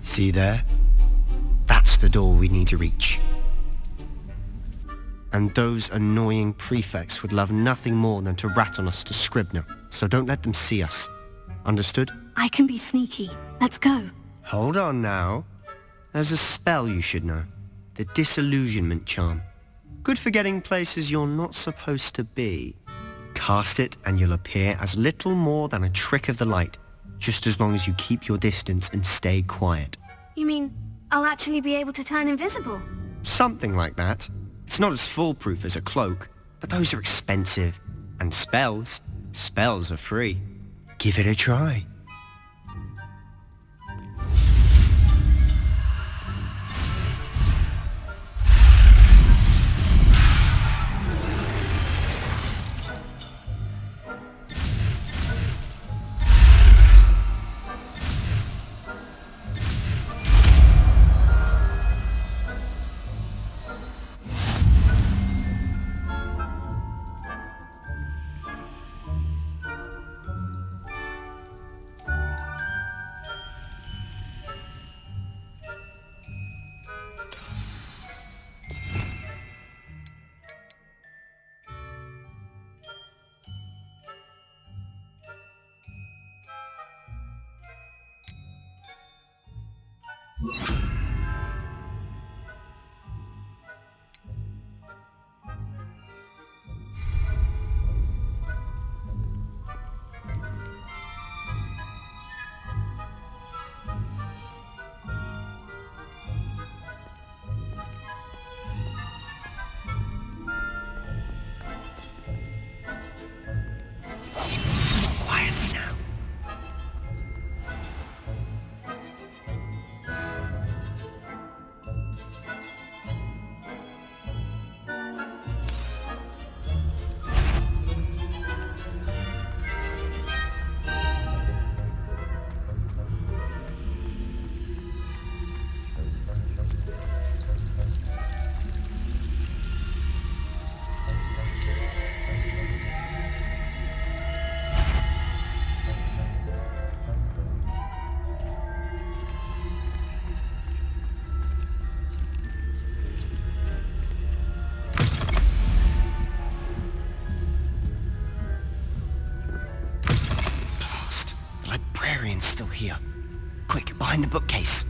See there? That's the door we need to reach. And those annoying prefects would love nothing more than to rat on us to Scribner, so don't let them see us. Understood? I can be sneaky. Let's go. Hold on now. There's a spell you should know. The Disillusionment Charm. Good for getting places you're not supposed to be. Cast it and you'll appear as little more than a trick of the light, just as long as you keep your distance and stay quiet. You mean I'll actually be able to turn invisible? Something like that. It's not as foolproof as a cloak, but those are expensive. And spells are free. Give it a try. Quietly now. Still here. Quick, behind the bookcase.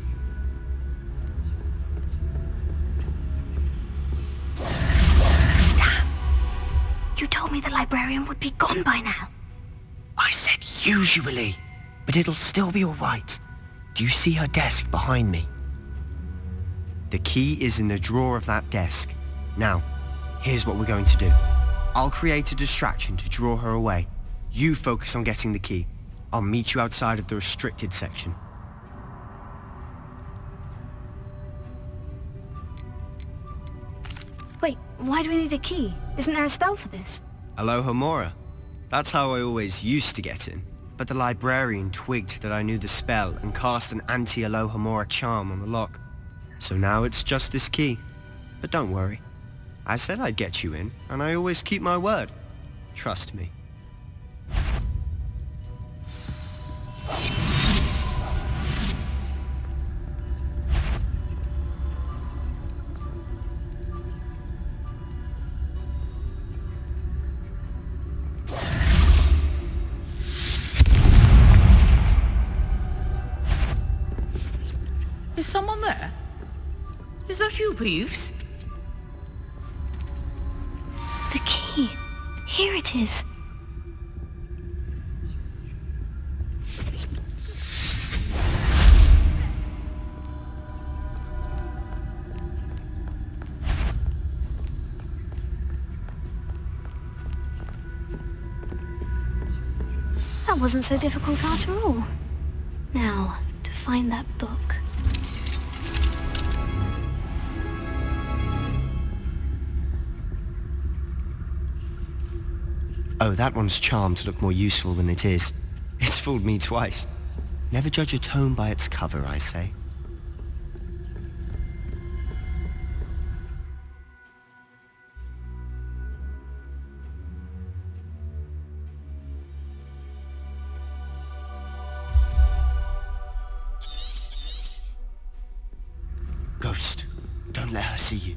Damn! You told me the librarian would be gone by now. I said usually, but it'll still be alright. Do you see her desk behind me? The key is in the drawer of that desk. Now, here's what we're going to do. I'll create a distraction to draw her away. You focus on getting the key. I'll meet you outside of the restricted section. Wait, why do we need a key? Isn't there a spell for this? Alohomora. That's how I always used to get in. But the librarian twigged that I knew the spell and cast an anti-Alohomora charm on the lock. So now it's just this key. But don't worry. I said I'd get you in, and I always keep my word. Trust me. Is someone there? Is that you, Peeves? The key. Here it is. That wasn't so difficult after all. Now, to find that book. Oh, that one's charmed to look more useful than it is. It's fooled me twice. Never judge a tome by its cover, I say. Ghost, don't let her see you.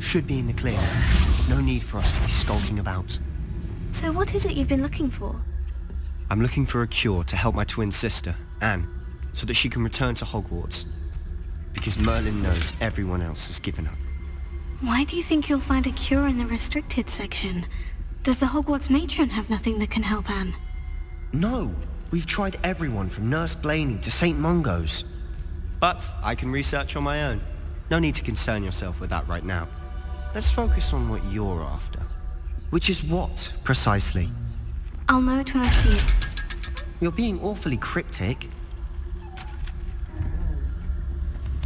Should be in the clear. No need for us to be skulking about. So what is it you've been looking for? I'm looking for a cure to help my twin sister, Anne, so that she can return to Hogwarts. Because Merlin knows everyone else has given up. Why do you think you'll find a cure in the restricted section? Does the Hogwarts matron have nothing that can help Anne? No! We've tried everyone from Nurse Blaney to St. Mungo's. But I can research on my own. No need to concern yourself with that right now. Let's focus on what you're after. Which is what, precisely? I'll know it when I see it. You're being awfully cryptic.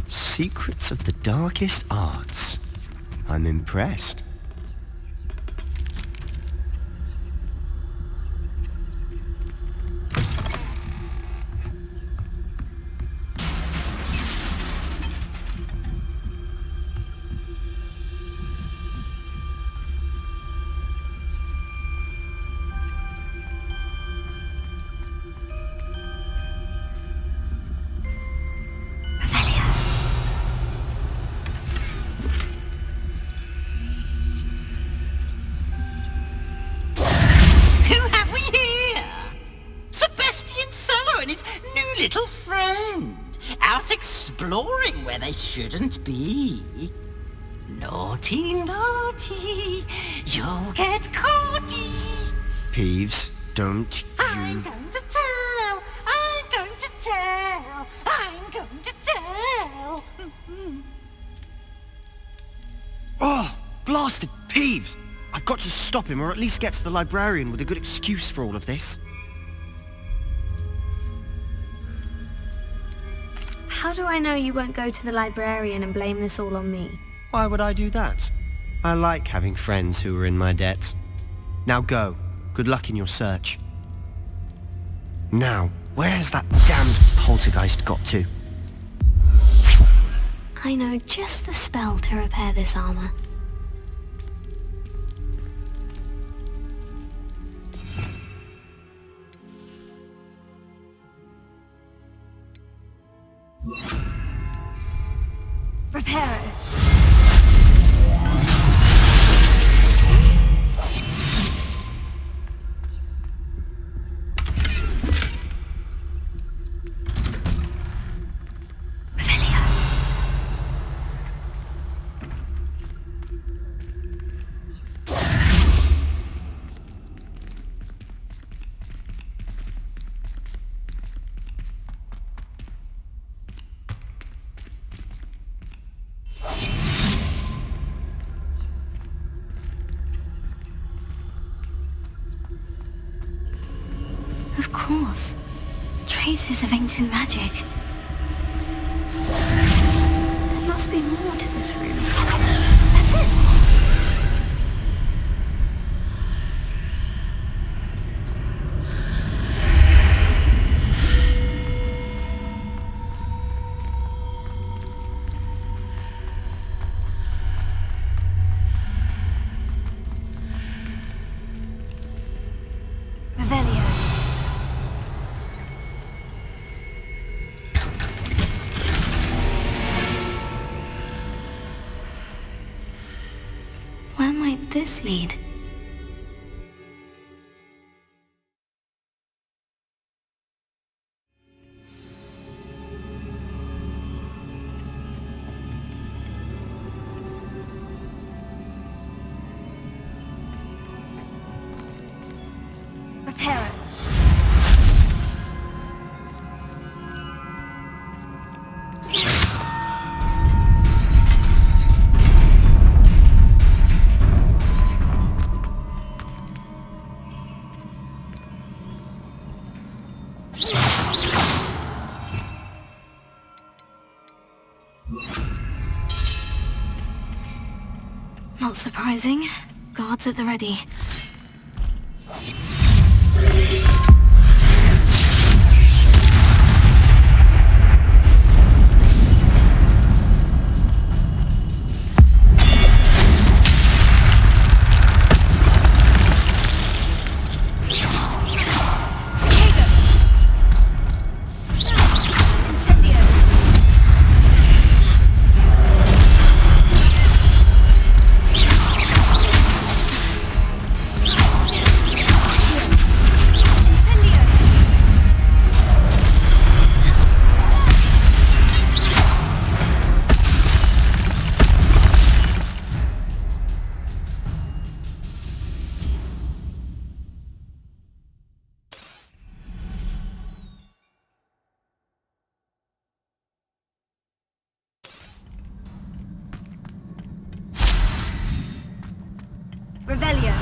Secrets of the darkest arts. I'm impressed. Little friend, out exploring where they shouldn't be. Naughty, naughty, you'll get caughty. Peeves, don't you... I'm going to tell, I'm going to tell, I'm going to tell. Oh, blasted Peeves! I've got to stop him, or at least get to the librarian with a good excuse for all of this. How do I know you won't go to the librarian and blame this all on me? Why would I do that? I like having friends who are in my debt. Now go. Good luck in your search. Now, where's that damned poltergeist got to? I know just the spell to repair this armor. Reparo. Of course. Traces of ancient magic. There must be more to this room. That's it! this lead? Prepare it. Not surprising. Guards at the ready. Revelio.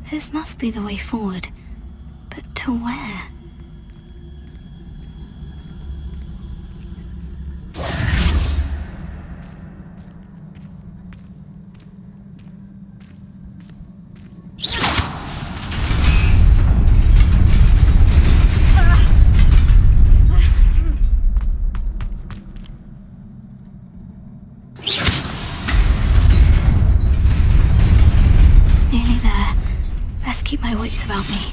This must be the way forward. But to where? Nearly there. Best keep my wits about me.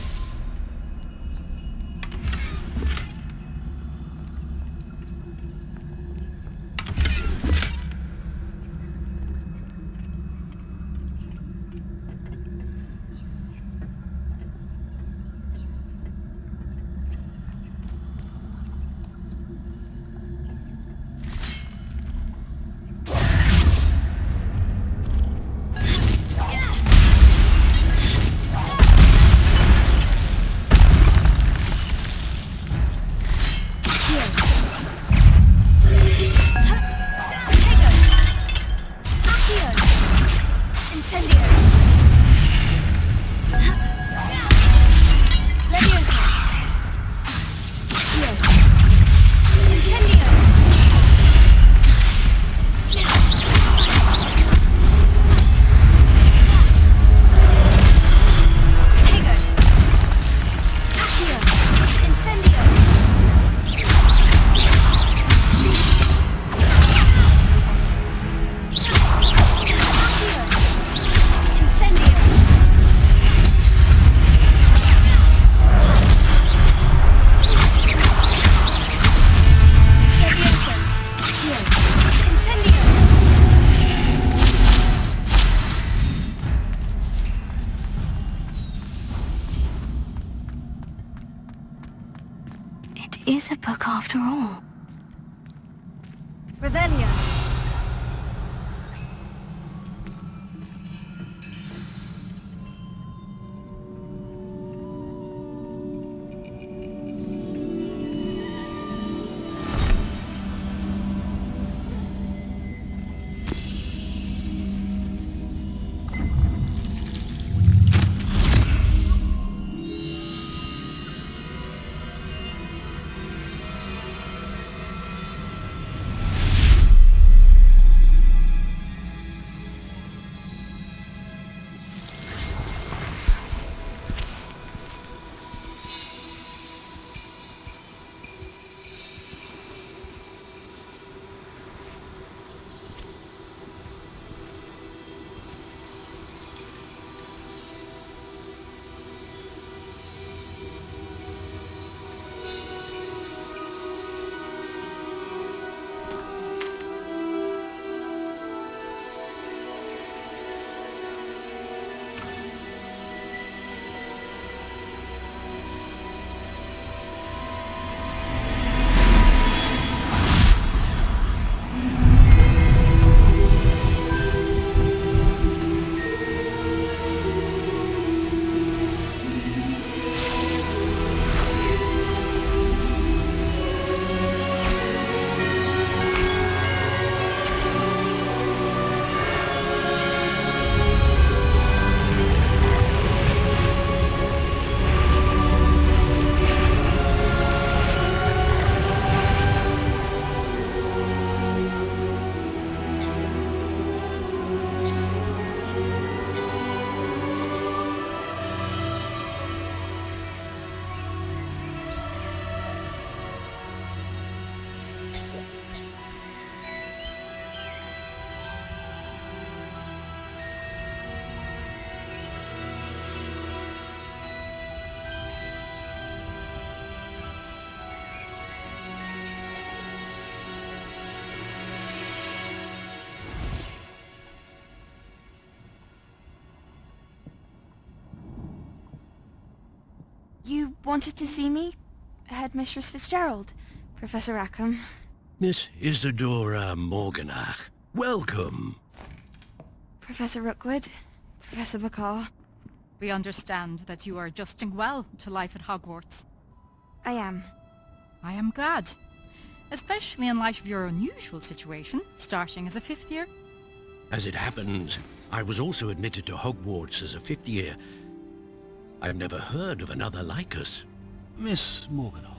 book after all. Revelio. You wanted to see me? Headmistress Fitzgerald, Professor Rackham. Miss Isadora Morganach, welcome. Professor Rookwood, Professor McCaw. We understand that you are adjusting well to life at Hogwarts. I am. I am glad, especially in light of your unusual situation, starting as a fifth year. As it happens, I was also admitted to Hogwarts as a fifth year. I've never heard of another like us. Miss Morganach,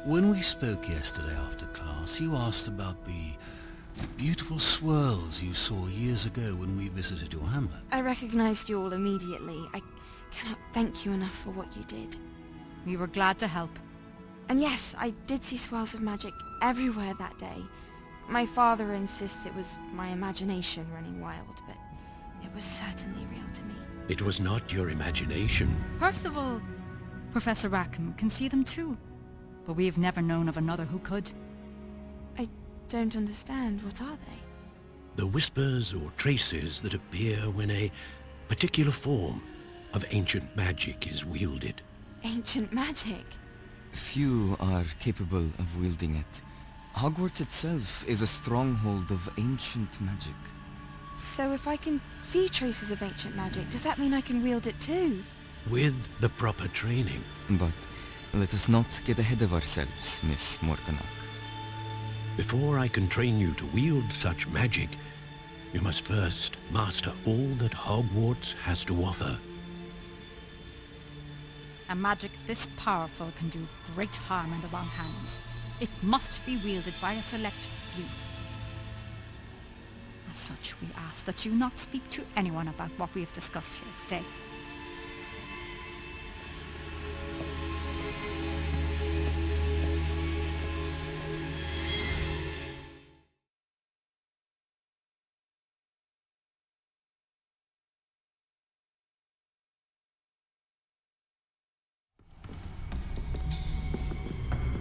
when we spoke yesterday after class, you asked about the beautiful swirls you saw years ago when we visited your hamlet. I recognized you all immediately. I cannot thank you enough for what you did. We were glad to help. And yes, I did see swirls of magic everywhere that day. My father insists it was my imagination running wild, but it was certainly real to me. It was not your imagination. Percival, Professor Rackham can see them too, but we have never known of another who could. I don't understand. What are they? The whispers or traces that appear when a particular form of ancient magic is wielded. Ancient magic? Few are capable of wielding it. Hogwarts itself is a stronghold of ancient magic. So if I can see traces of ancient magic, does that mean I can wield it too? With the proper training. But let us not get ahead of ourselves, Miss Morganach. Before I can train you to wield such magic, you must first master all that Hogwarts has to offer. A magic this powerful can do great harm in the wrong hands. It must be wielded by a select few. As such, we ask that you not speak to anyone about what we have discussed here today.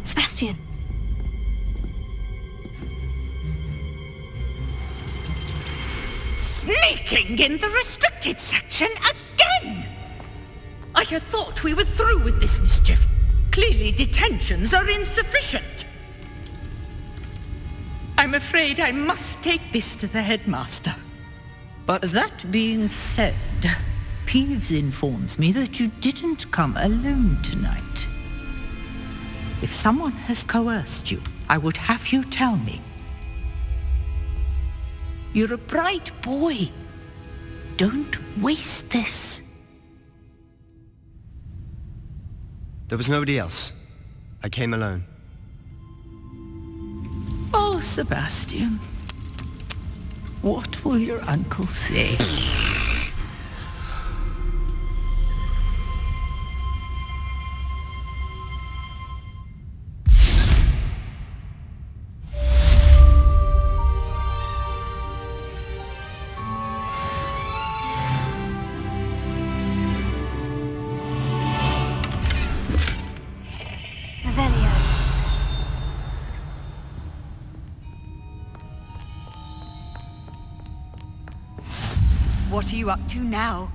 Sebastian! Sneaking in the restricted section again! I had thought we were through with this mischief. Clearly detentions are insufficient. I'm afraid I must take this to the headmaster. But that being said, Peeves informs me that you didn't come alone tonight. If someone has coerced you, I would have you tell me. You're a bright boy. Don't waste this. There was nobody else. I came alone. Oh, Sebastian. What will your uncle say? Revelio. What are you up to now?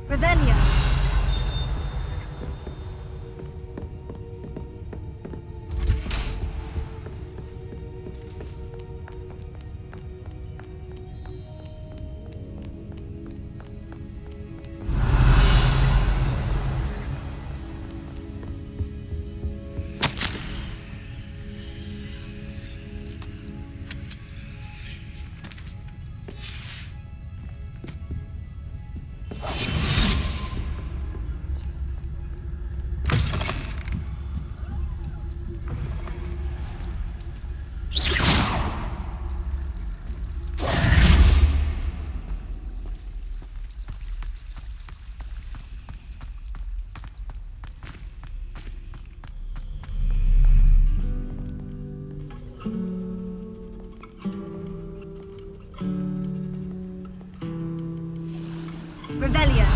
Revelio. Revelio.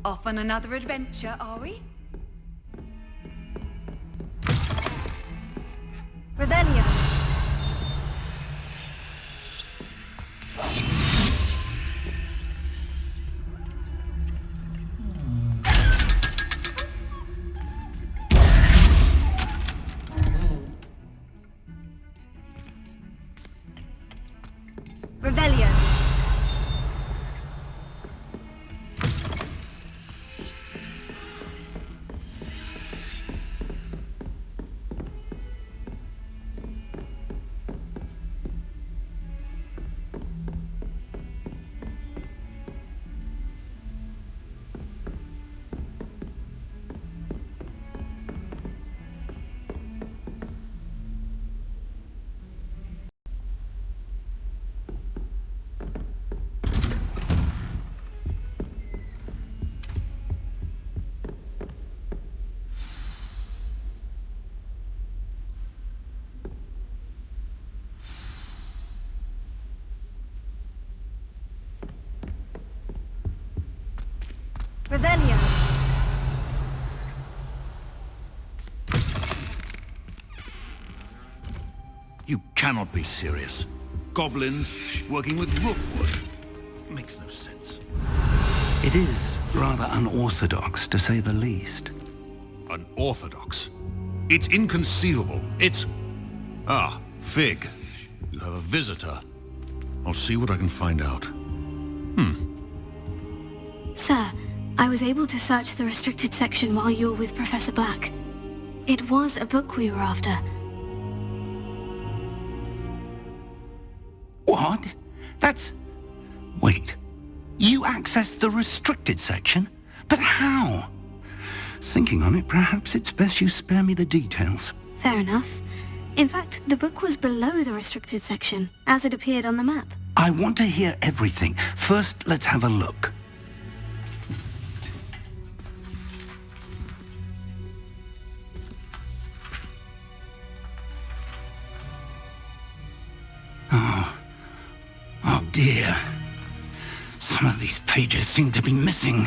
Off on another adventure, are we? Revelio. Revelio. Revelio. You cannot be serious. Goblins working with Rookwood. Makes no sense. It is rather unorthodox, to say the least. Unorthodox? It's inconceivable. It's... Ah, Fig. You have a visitor. I'll see what I can find out. Sir, I was able to search the restricted section while you were with Professor Black. It was a book we were after. What? That's... Wait. You accessed the restricted section? But how? Thinking on it, perhaps it's best you spare me the details. Fair enough. In fact, the book was below the restricted section, as it appeared on the map. I want to hear everything. First, let's have a look. Oh dear. Some of these pages seem to be missing.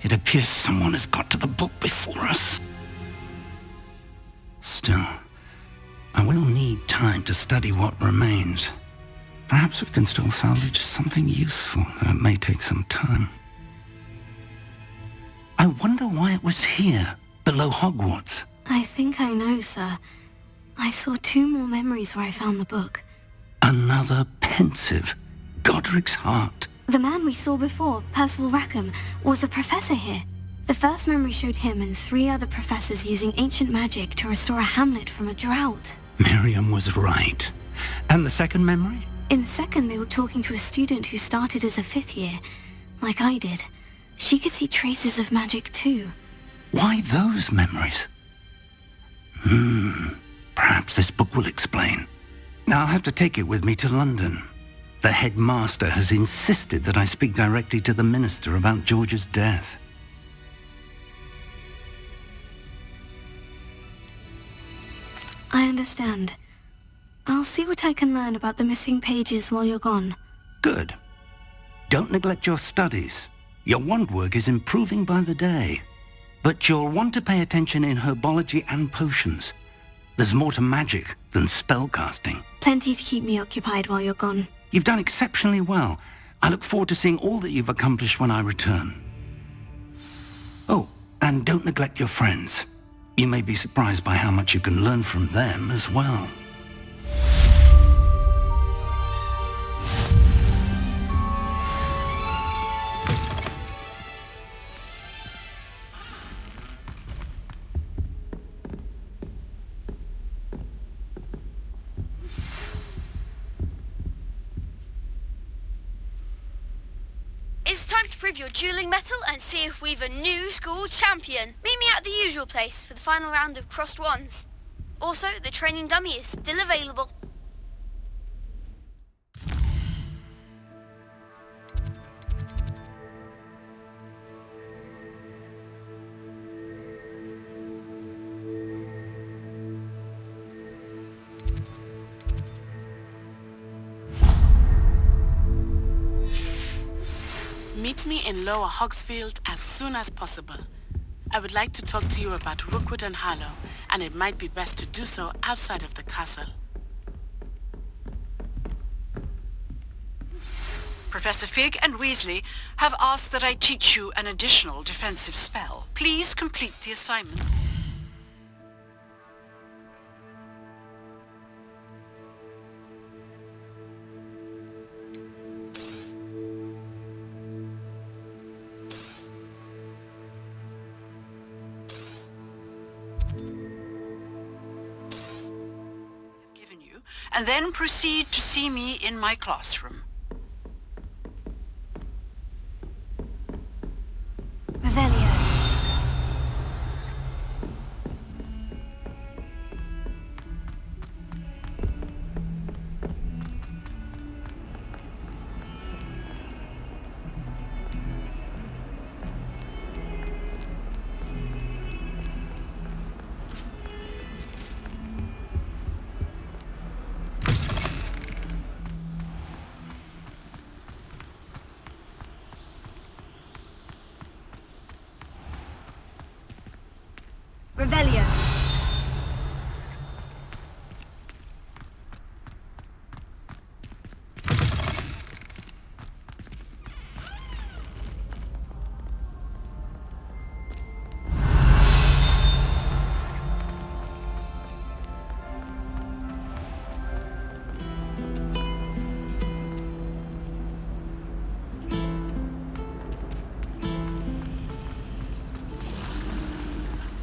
It appears someone has got to the book before us. Still, I will need time to study what remains. Perhaps we can still salvage something useful, though it may take some time. I wonder why it was here, below Hogwarts. I think I know, sir. I saw 2 more memories where I found the book. Another pensive. Godric's heart. The man we saw before, Percival Rackham, was a professor here. The first memory showed him and 3 other professors using ancient magic to restore a hamlet from a drought. Miriam was right. And the second memory? In the second, they were talking to a student who started as a 5th year, like I did. She could see traces of magic too. Why those memories? Perhaps this book will explain. Now I'll have to take it with me to London. The headmaster has insisted that I speak directly to the minister about George's death. I understand. I'll see what I can learn about the missing pages while you're gone. Good. Don't neglect your studies. Your wand work is improving by the day. But you'll want to pay attention in herbology and potions. There's more to magic than spellcasting. Plenty to keep me occupied while you're gone. You've done exceptionally well. I look forward to seeing all that you've accomplished when I return. Oh, and don't neglect your friends. You may be surprised by how much you can learn from them as well. It's time to prove your dueling mettle and see if we've a new school champion. Meet me at the usual place for the final round of crossed wands. Also, the training dummy is still available. Meet me in Lower Hogsfield as soon as possible. I would like to talk to you about Rookwood and Harlow, and it might be best to do so outside of the castle. Professor Fig and Weasley have asked that I teach you an additional defensive spell. Please complete the assignment. And then proceed to see me in my classroom. Revelio. Revelio.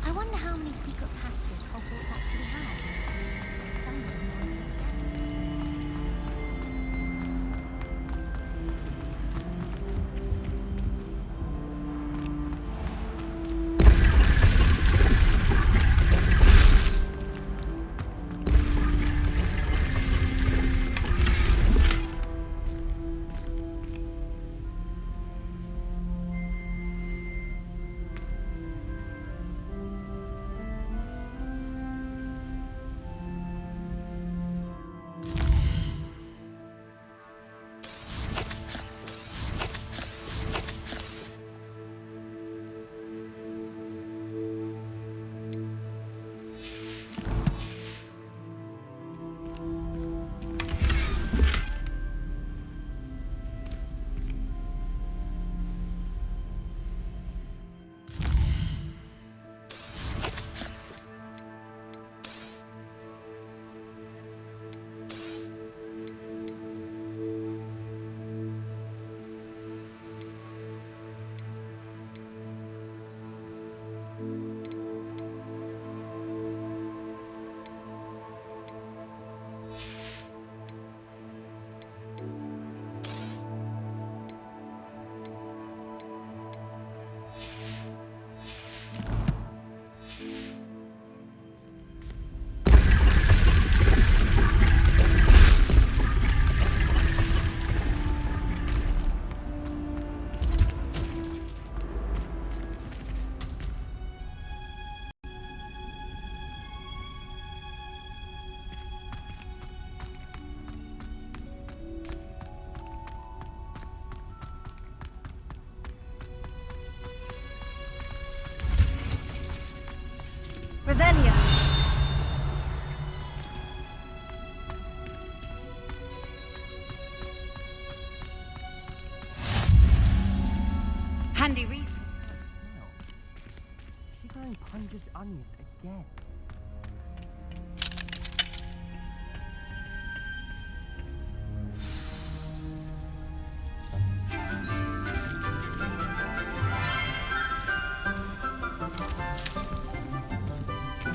I wonder how many secret passages Hogwarts actually has. Some of them might be Revelio. Handy reason. She's going Punja's onion again.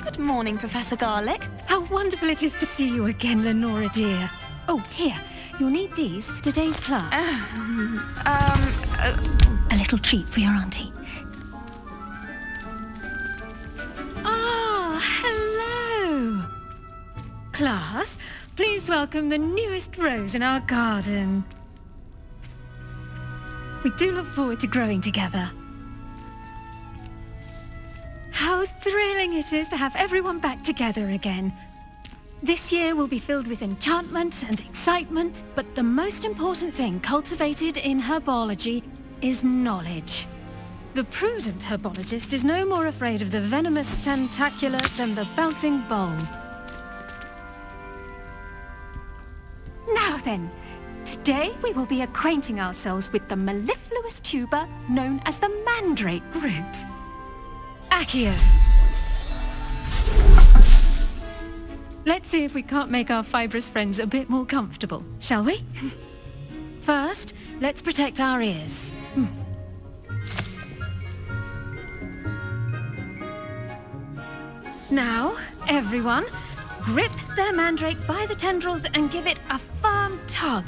Good morning, Professor Garlick. How wonderful it is to see you again, Lenora dear. Oh, here. You'll need these for today's class. A little treat for your auntie. Ah, hello. Class, please welcome the newest rose in our garden. We do look forward to growing together. How thrilling it is to have everyone back together again. This year will be filled with enchantment and excitement, but the most important thing cultivated in herbology is knowledge. The prudent herbologist is no more afraid of the venomous tentacula than the bouncing bowl. Now then, today we will be acquainting ourselves with the mellifluous tuber known as the mandrake root. Accio. Let's see if we can't make our fibrous friends a bit more comfortable, shall we? First, let's protect our ears. Now, everyone, grip their mandrake by the tendrils and give it a firm tug.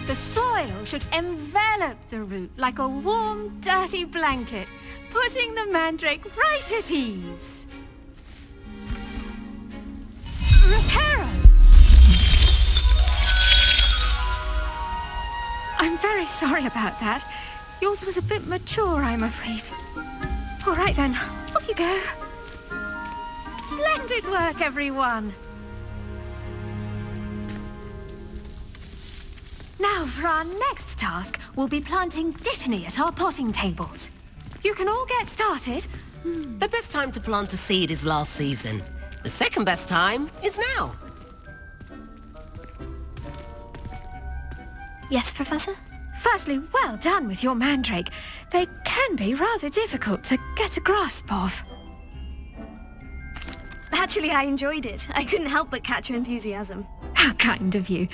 The soil should envelop the root like a warm, dirty blanket, putting the mandrake right at ease. very sorry about that. Yours was a bit mature, I'm afraid. All right then, off you go. Splendid work, everyone. Now, for our next task, we'll be planting dittany at our potting tables. You can all get started. The best time to plant a seed is last season. The second best time is now. Yes, Professor? Firstly, well done with your mandrake. They can be rather difficult to get a grasp of. Actually, I enjoyed it. I couldn't help but catch your enthusiasm. How kind of you.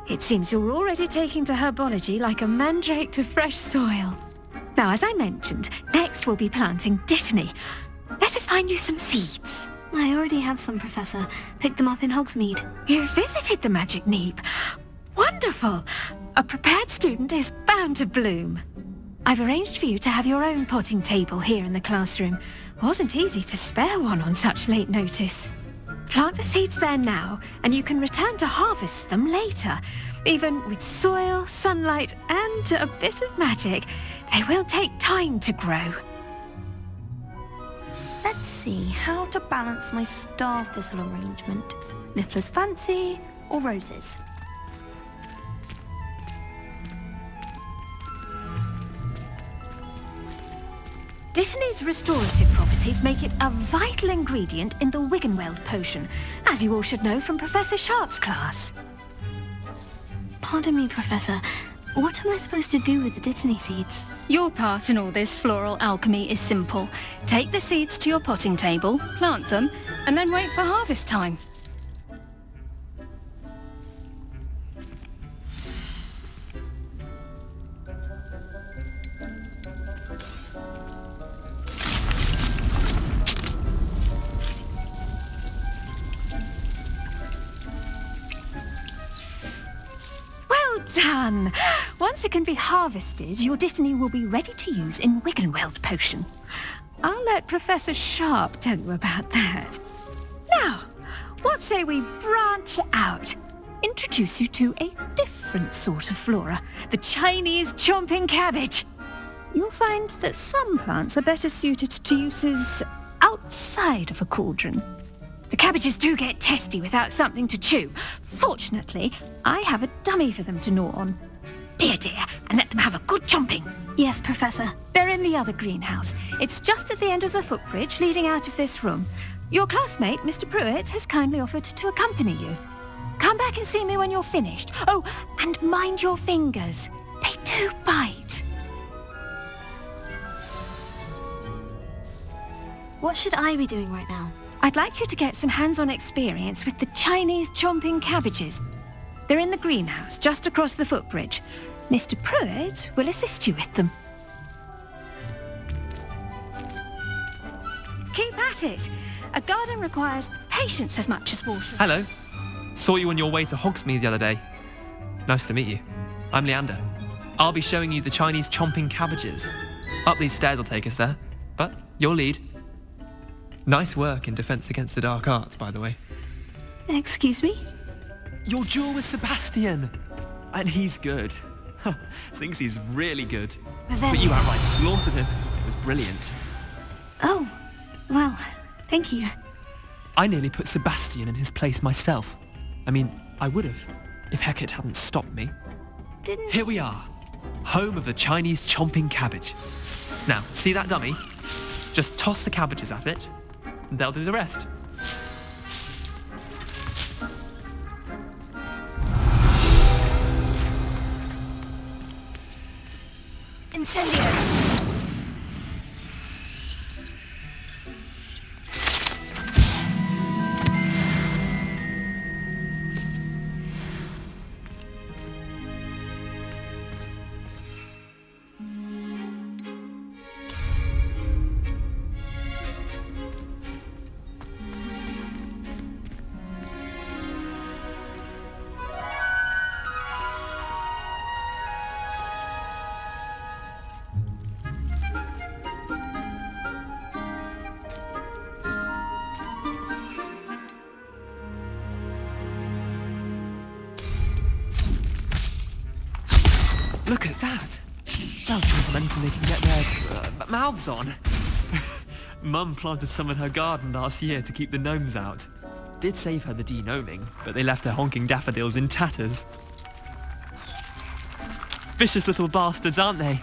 It seems you're already taking to herbology like a mandrake to fresh soil. Now, as I mentioned, next we'll be planting dittany. Let us find you some seeds. I already have some, Professor. Picked them up in Hogsmeade. You visited the Magic Neep. Wonderful! A prepared student is bound to bloom. I've arranged for you to have your own potting table here in the classroom. Wasn't easy to spare one on such late notice. Plant the seeds there now, and you can return to harvest them later. Even with soil, sunlight, and a bit of magic, they will take time to grow. Let's see how to balance my star thistle arrangement. Niffler's Fancy or roses? Dittany's restorative properties make it a vital ingredient in the Wiggenweld potion, as you all should know from Professor Sharp's class. Pardon me, Professor. What am I supposed to do with the dittany seeds? Your part in all this floral alchemy is simple. Take the seeds to your potting table, plant them, and then wait for harvest time. Done! Once it can be harvested, your dittany will be ready to use in Wiggenweld potion. I'll let Professor Sharp tell you about that. Now, what say we branch out? Introduce you to a different sort of flora, the Chinese chomping cabbage. You'll find that some plants are better suited to uses outside of a cauldron. The cabbages do get testy without something to chew. Fortunately, I have a dummy for them to gnaw on. Be a dear and let them have a good chomping. Yes, Professor. They're in the other greenhouse. It's just at the end of the footbridge leading out of this room. Your classmate, Mr. Pruitt, has kindly offered to accompany you. Come back and see me when you're finished. Oh, and mind your fingers. They do bite. What should I be doing right now? I'd like you to get some hands-on experience with the Chinese chomping cabbages. They're in the greenhouse, just across the footbridge. Mr. Pruitt will assist you with them. Keep at it. A garden requires patience as much as water. Hello. Saw you on your way to Hogsmeade the other day. Nice to meet you. I'm Leander. I'll be showing you the Chinese chomping cabbages. Up these stairs will take us there, but you'll lead. Nice work in Defense Against the Dark Arts, by the way. Excuse me? Your duel with Sebastian! And he's good. Thinks he's really good. But you outright slaughtered him. It was brilliant. Oh, well, thank you. I nearly put Sebastian in his place myself. I mean, I would have, if Hecate hadn't stopped me. Here we are, home of the Chinese chomping cabbage. Now, see that dummy? Just toss the cabbages at it, and they'll do the rest. Incendio! Look at that. They'll drink on anything they can get their mouths on. Mum planted some in her garden last year to keep the gnomes out. Did save her the de-gnoming, but they left her honking daffodils in tatters. Vicious little bastards, aren't they?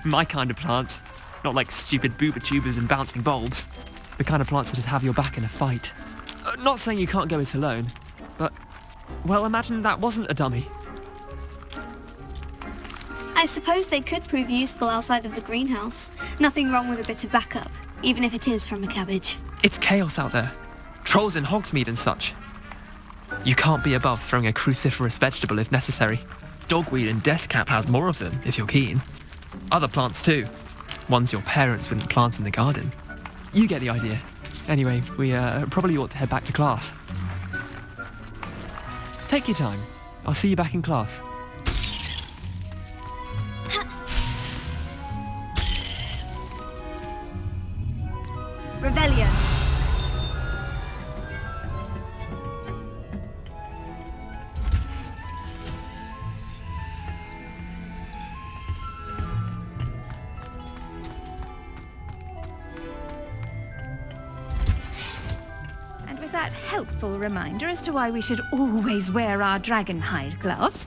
My kind of plants. Not like stupid booba tubers and bouncing bulbs. The kind of plants that'd have your back in a fight. Not saying you can't go it alone, but, well, imagine that wasn't a dummy. I suppose they could prove useful outside of the greenhouse. Nothing wrong with a bit of backup, even if it is from a cabbage. It's chaos out there. Trolls in Hogsmeade and such. You can't be above throwing a cruciferous vegetable if necessary. Dogweed and deathcap has more of them, if you're keen. Other plants too. Ones your parents wouldn't plant in the garden. You get the idea. Anyway, we probably ought to head back to class. Take your time. I'll see you back in class. Revelio. And with that helpful reminder as to why we should always wear our dragon hide gloves,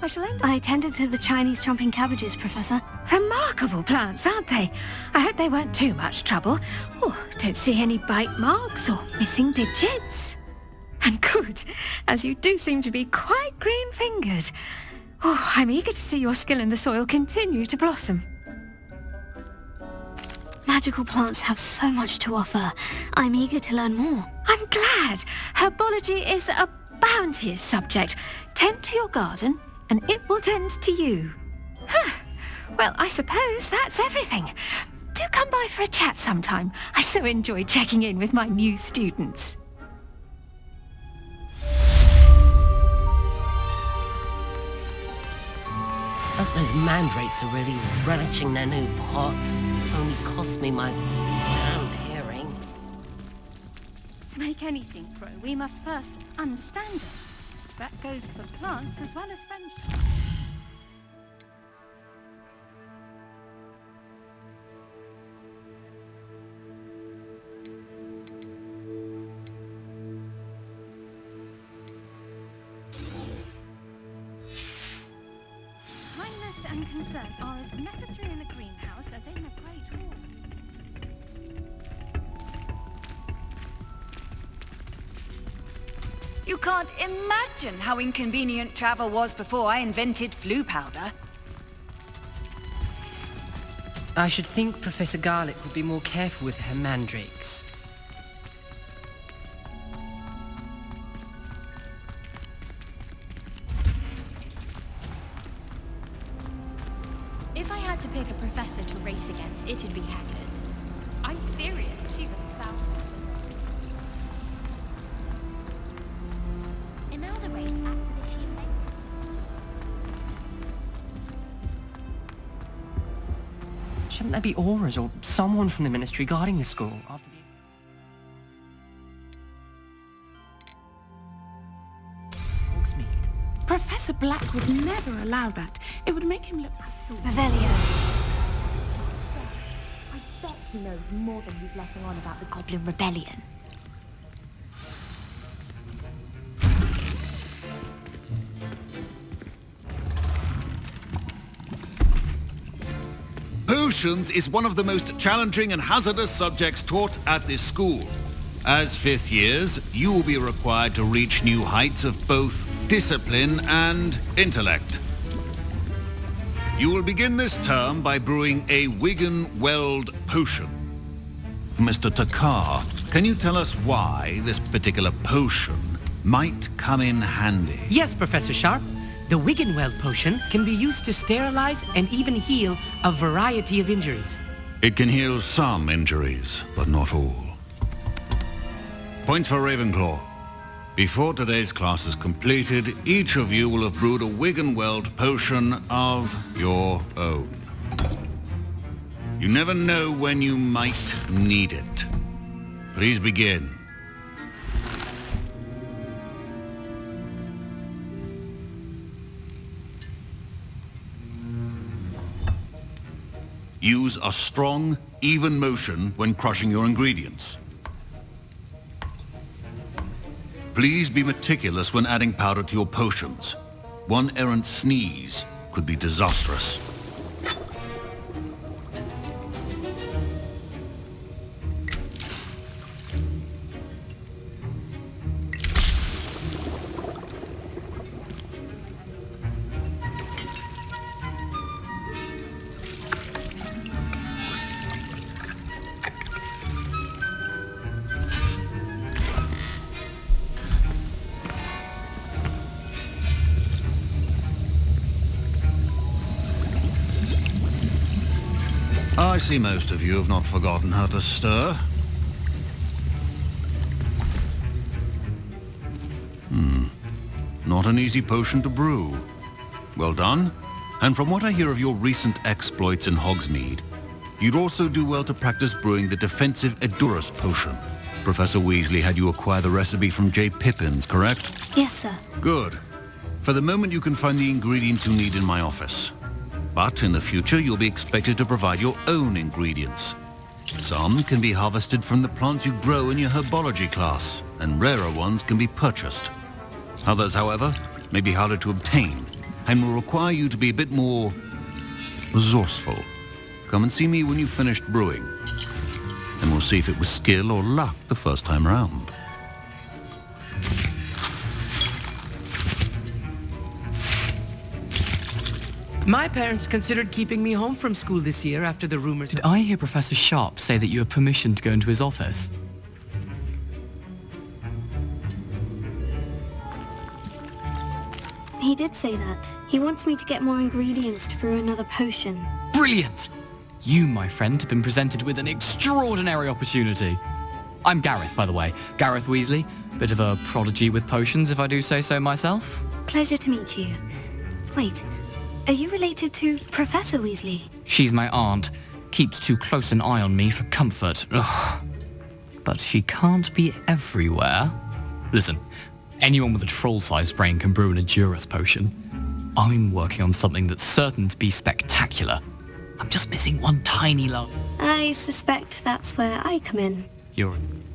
I shall end up... I tended to the Chinese chomping cabbages, Professor. Remarkable plants, aren't they? I hope they weren't too much trouble. Oh, don't see any bite marks or missing digits. And good, as you do seem to be quite green-fingered. Oh, I'm eager to see your skill in the soil continue to blossom. Magical plants have so much to offer. I'm eager to learn more. I'm glad. Herbology is a bounteous subject. Tend to your garden, and it will tend to you. Well, I suppose that's everything. Do come by for a chat sometime. I so enjoy checking in with my new students. Those mandrakes are really relishing their new pots. Only cost me my damned hearing. To make anything grow, we must first understand it. That goes for plants as well as friendship. Kindness and concern are as necessary in the greenhouse as in the Great Hall. You can't imagine how inconvenient travel was before I invented flu powder. I should think Professor Garlick would be more careful with her mandrakes. If I had to pick a professor to race against, it'd be Hackett. I'm serious, she's a foul. Imelda Race acts as if she invented. Shouldn't there be auras or someone from the Ministry guarding the school after the... Hogsmeade. Professor Black would never allow that. It would make him look... Revelio. I bet he knows more than he's letting on about the Goblin Rebellion. Potions is one of the most challenging and hazardous subjects taught at this school. As fifth years, you will be required to reach new heights of both discipline and intellect. You will begin this term by brewing a Wigan-Weld potion. Mr. Takar, can you tell us why this particular potion might come in handy? Yes, Professor Sharp. The Wigan-Weld potion can be used to sterilize and even heal a variety of injuries. It can heal some injuries, but not all. Points for Ravenclaw. Before today's class is completed, each of you will have brewed a Wigan-Weld potion of your own. You never know when you might need it. Please begin. Use a strong, even motion when crushing your ingredients. Please be meticulous when adding powder to your potions. One errant sneeze could be disastrous. I see most of you have not forgotten how to stir. Not an easy potion to brew. Well done. And from what I hear of your recent exploits in Hogsmeade, you'd also do well to practice brewing the defensive Edurus potion. Professor Weasley had you acquire the recipe from J. Pippin's, correct? Yes, sir. Good. For the moment you can find the ingredients you need in my office. But in the future, you'll be expected to provide your own ingredients. Some can be harvested from the plants you grow in your herbology class, and rarer ones can be purchased. Others, however, may be harder to obtain, and will require you to be a bit more resourceful. Come and see me when you've finished brewing, and we'll see if it was skill or luck the first time round. My parents considered keeping me home from school this year after the rumors... Did I hear Professor Sharp say that you have permission to go into his office? He did say that. He wants me to get more ingredients to brew another potion. Brilliant! You, my friend, have been presented with an extraordinary opportunity. I'm Gareth, by the way. Gareth Weasley. Bit of a prodigy with potions, if I do say so myself. Pleasure to meet you. Wait, are you related to Professor Weasley? She's my aunt. Keeps too close an eye on me for comfort. Ugh. But she can't be everywhere. Listen, anyone with a troll-sized brain can brew an Edurus potion. I'm working on something that's certain to be spectacular. I'm just missing one tiny lump. I suspect that's where I come in.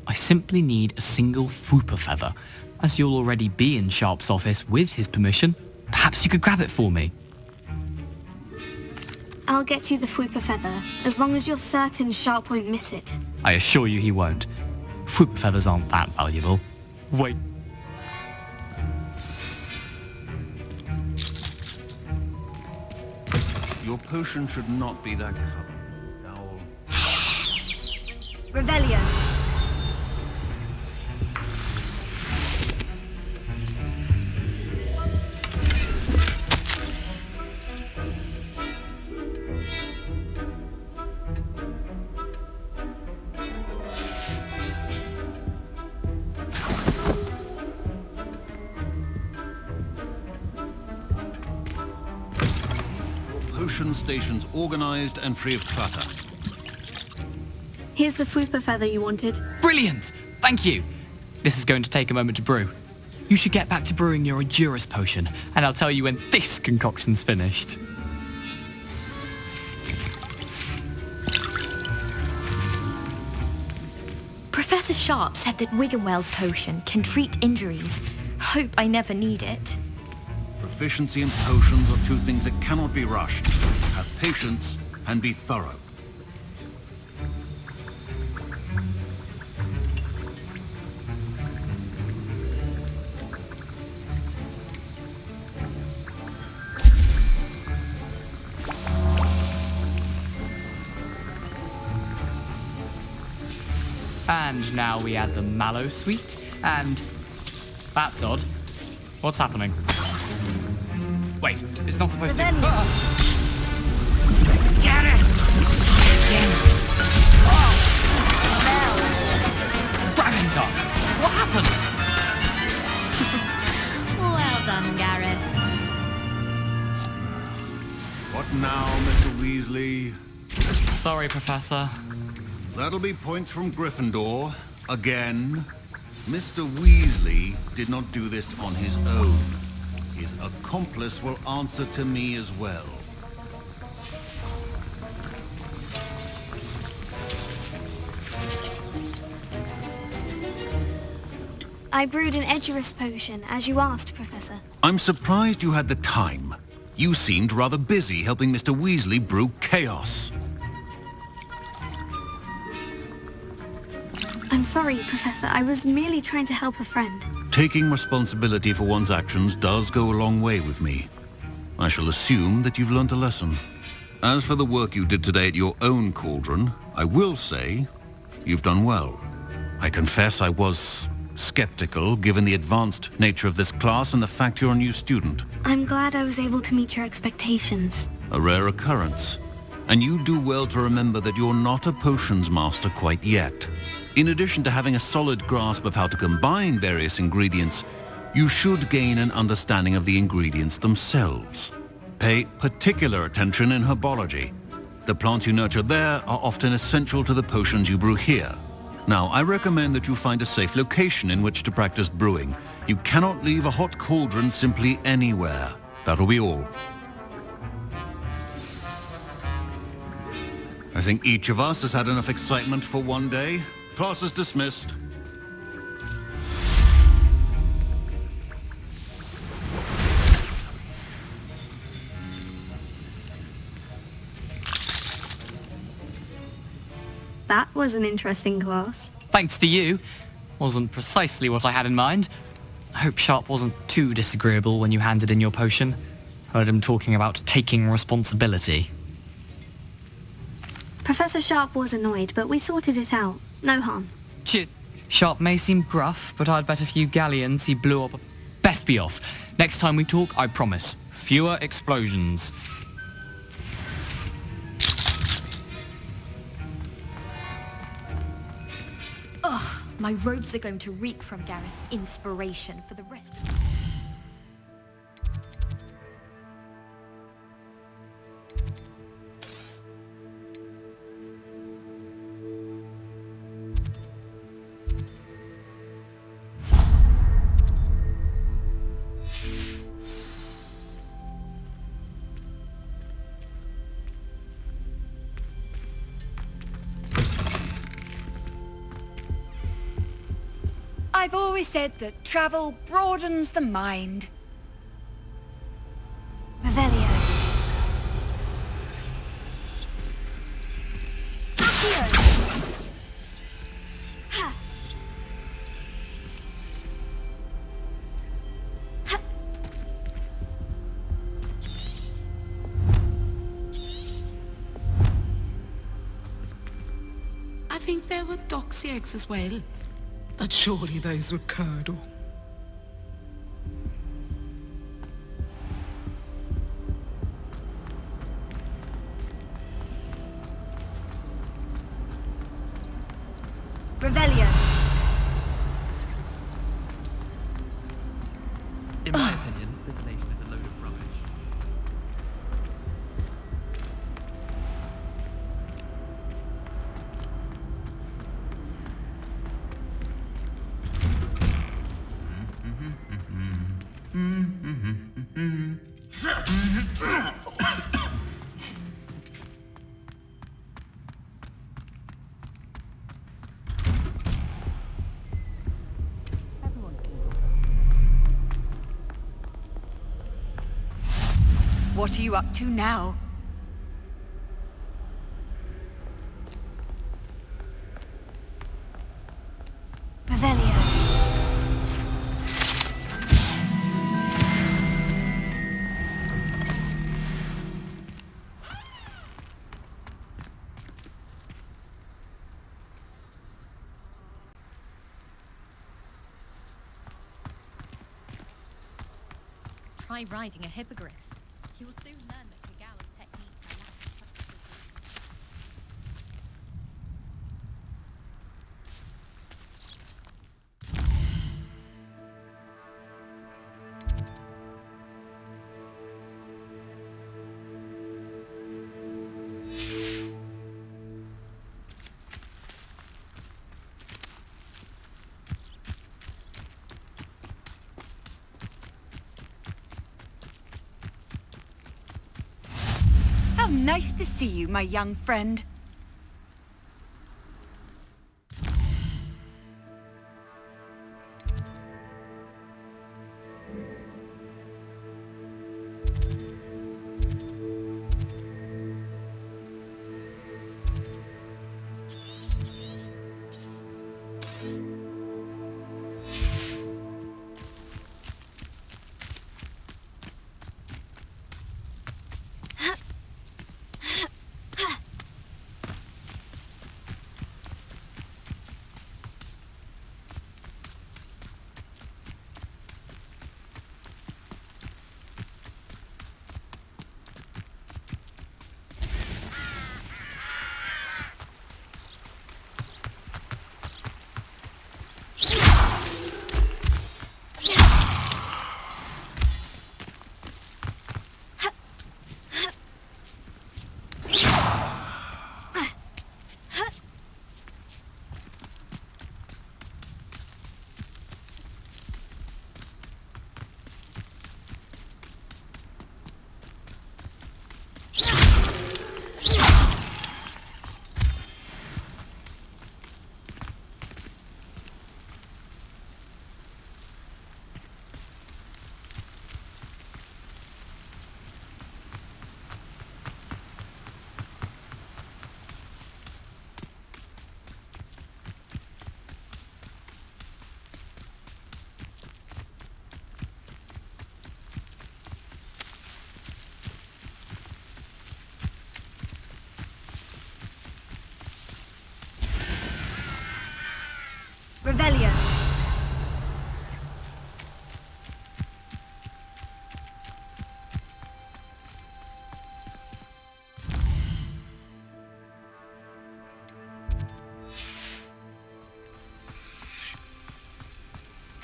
I simply need a single Fwooper feather. As you'll already be in Sharp's office with his permission, perhaps you could grab it for me. I'll get you the Fwooper feather, as long as you're certain Sharp won't miss it. I assure you he won't. Fwooper feathers aren't that valuable. Wait. Your potion should not be that color. Revelio. Potion stations organized and free of clutter. Here's the Fwooper feather you wanted. Brilliant! Thank you! This is going to take a moment to brew. You should get back to brewing your Edurus potion, and I'll tell you when this concoction's finished. Professor Sharp said that Wiggenweld potion can treat injuries. Hope I never need it. Proficiency and potions are two things that cannot be rushed. Have patience and be thorough. And now we add the mallow sweet, and... That's odd. What's happening? Wait, it's not supposed to... Ah! Get it! Oh! Dragon Dog! What happened? Well done, Gareth. What now, Mr. Weasley? Sorry, Professor. That'll be points from Gryffindor. Again. Mr. Weasley did not do this on his own. His accomplice will answer to me as well. I brewed an Edurus potion, as you asked, Professor. I'm surprised you had the time. You seemed rather busy helping Mr. Weasley brew chaos. I'm sorry, Professor. I was merely trying to help a friend. Taking responsibility for one's actions does go a long way with me. I shall assume that you've learnt a lesson. As for the work you did today at your own cauldron, I will say you've done well. I confess I was skeptical given the advanced nature of this class and the fact you're a new student. I'm glad I was able to meet your expectations. A rare occurrence. And you do well to remember that you're not a potions master quite yet. In addition to having a solid grasp of how to combine various ingredients, you should gain an understanding of the ingredients themselves. Pay particular attention in herbology. The plants you nurture there are often essential to the potions you brew here. Now, I recommend that you find a safe location in which to practice brewing. You cannot leave a hot cauldron simply anywhere. That'll be all. I think each of us has had enough excitement for one day. Class is dismissed. That was an interesting class. Thanks to you. Wasn't precisely what I had in mind. I hope Sharp wasn't too disagreeable when you handed in your potion. Heard him talking about taking responsibility. Professor Sharp was annoyed, but we sorted it out. No harm. Sharp may seem gruff, but I'd bet a few galleons he blew up. Best be off. Next time we talk, I promise. Fewer explosions. Ugh, my robes are going to reek from Gareth's inspiration for the rest of I've always said that travel broadens the mind. Revelio. I think there were doxy eggs as well. But surely those were curdle. Revelio. In my opinion, this nation is a load of rubbish. What are you up to now? Revelio. Try riding a hippogriff. You will soon learn that Kagala's techniques are How nice to see you, my young friend.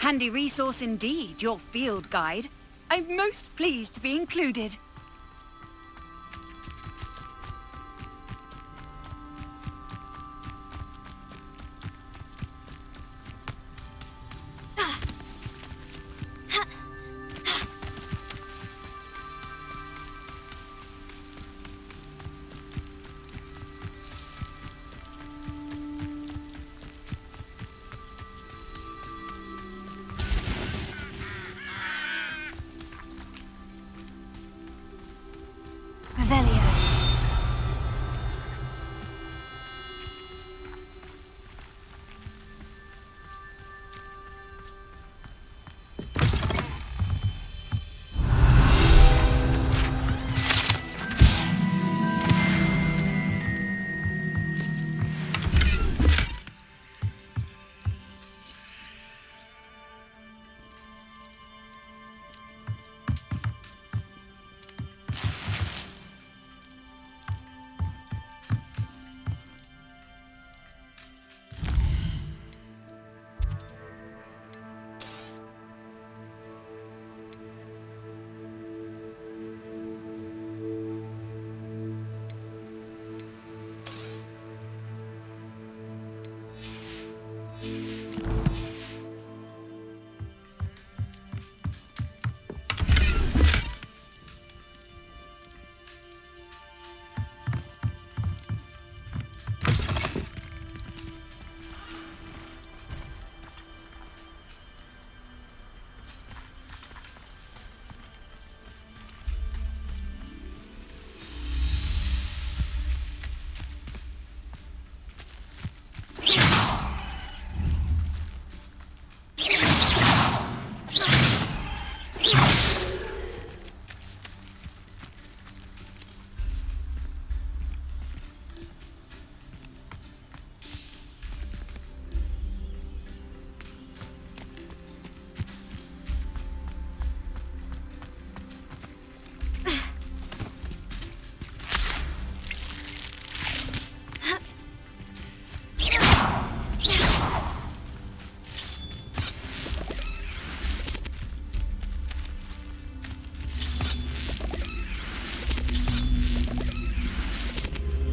Handy resource indeed, your field guide. I'm most pleased to be included.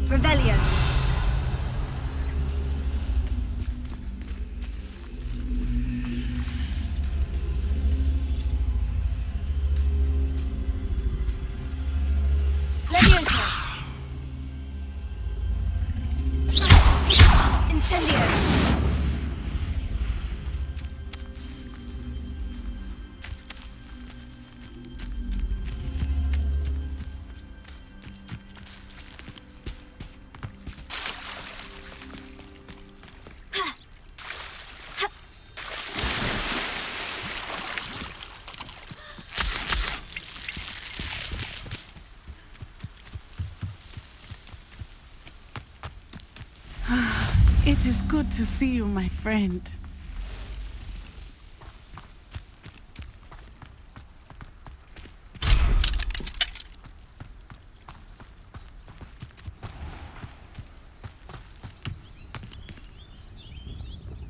Revelio. Leviosa. Incendio. It is good to see you, my friend.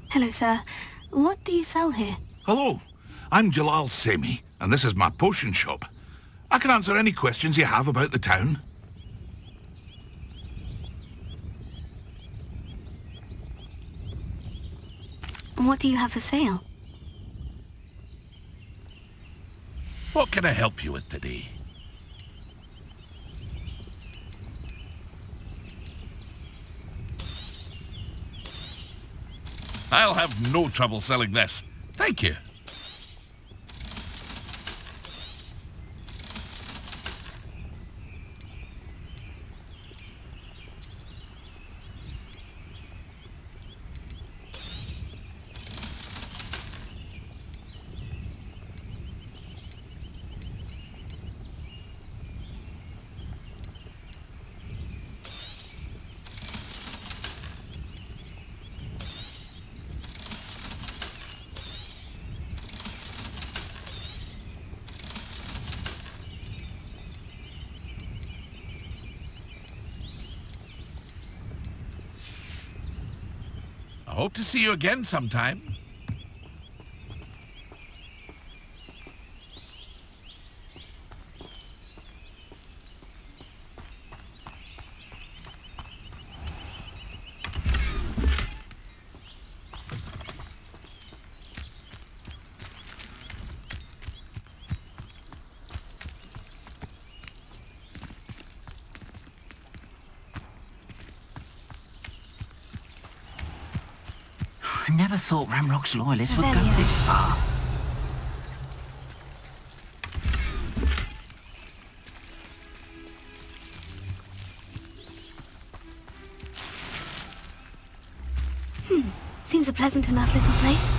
Hello, sir. What do you sell here? Hello, I'm Jalal Semi, and this is my potion shop. I can answer any questions you have about the town. What do you have for sale? What can I help you with today? I'll have no trouble selling this. Thank you. I hope to see you again sometime. Never thought Ramrock's loyalists would go this far. Seems a pleasant enough little place.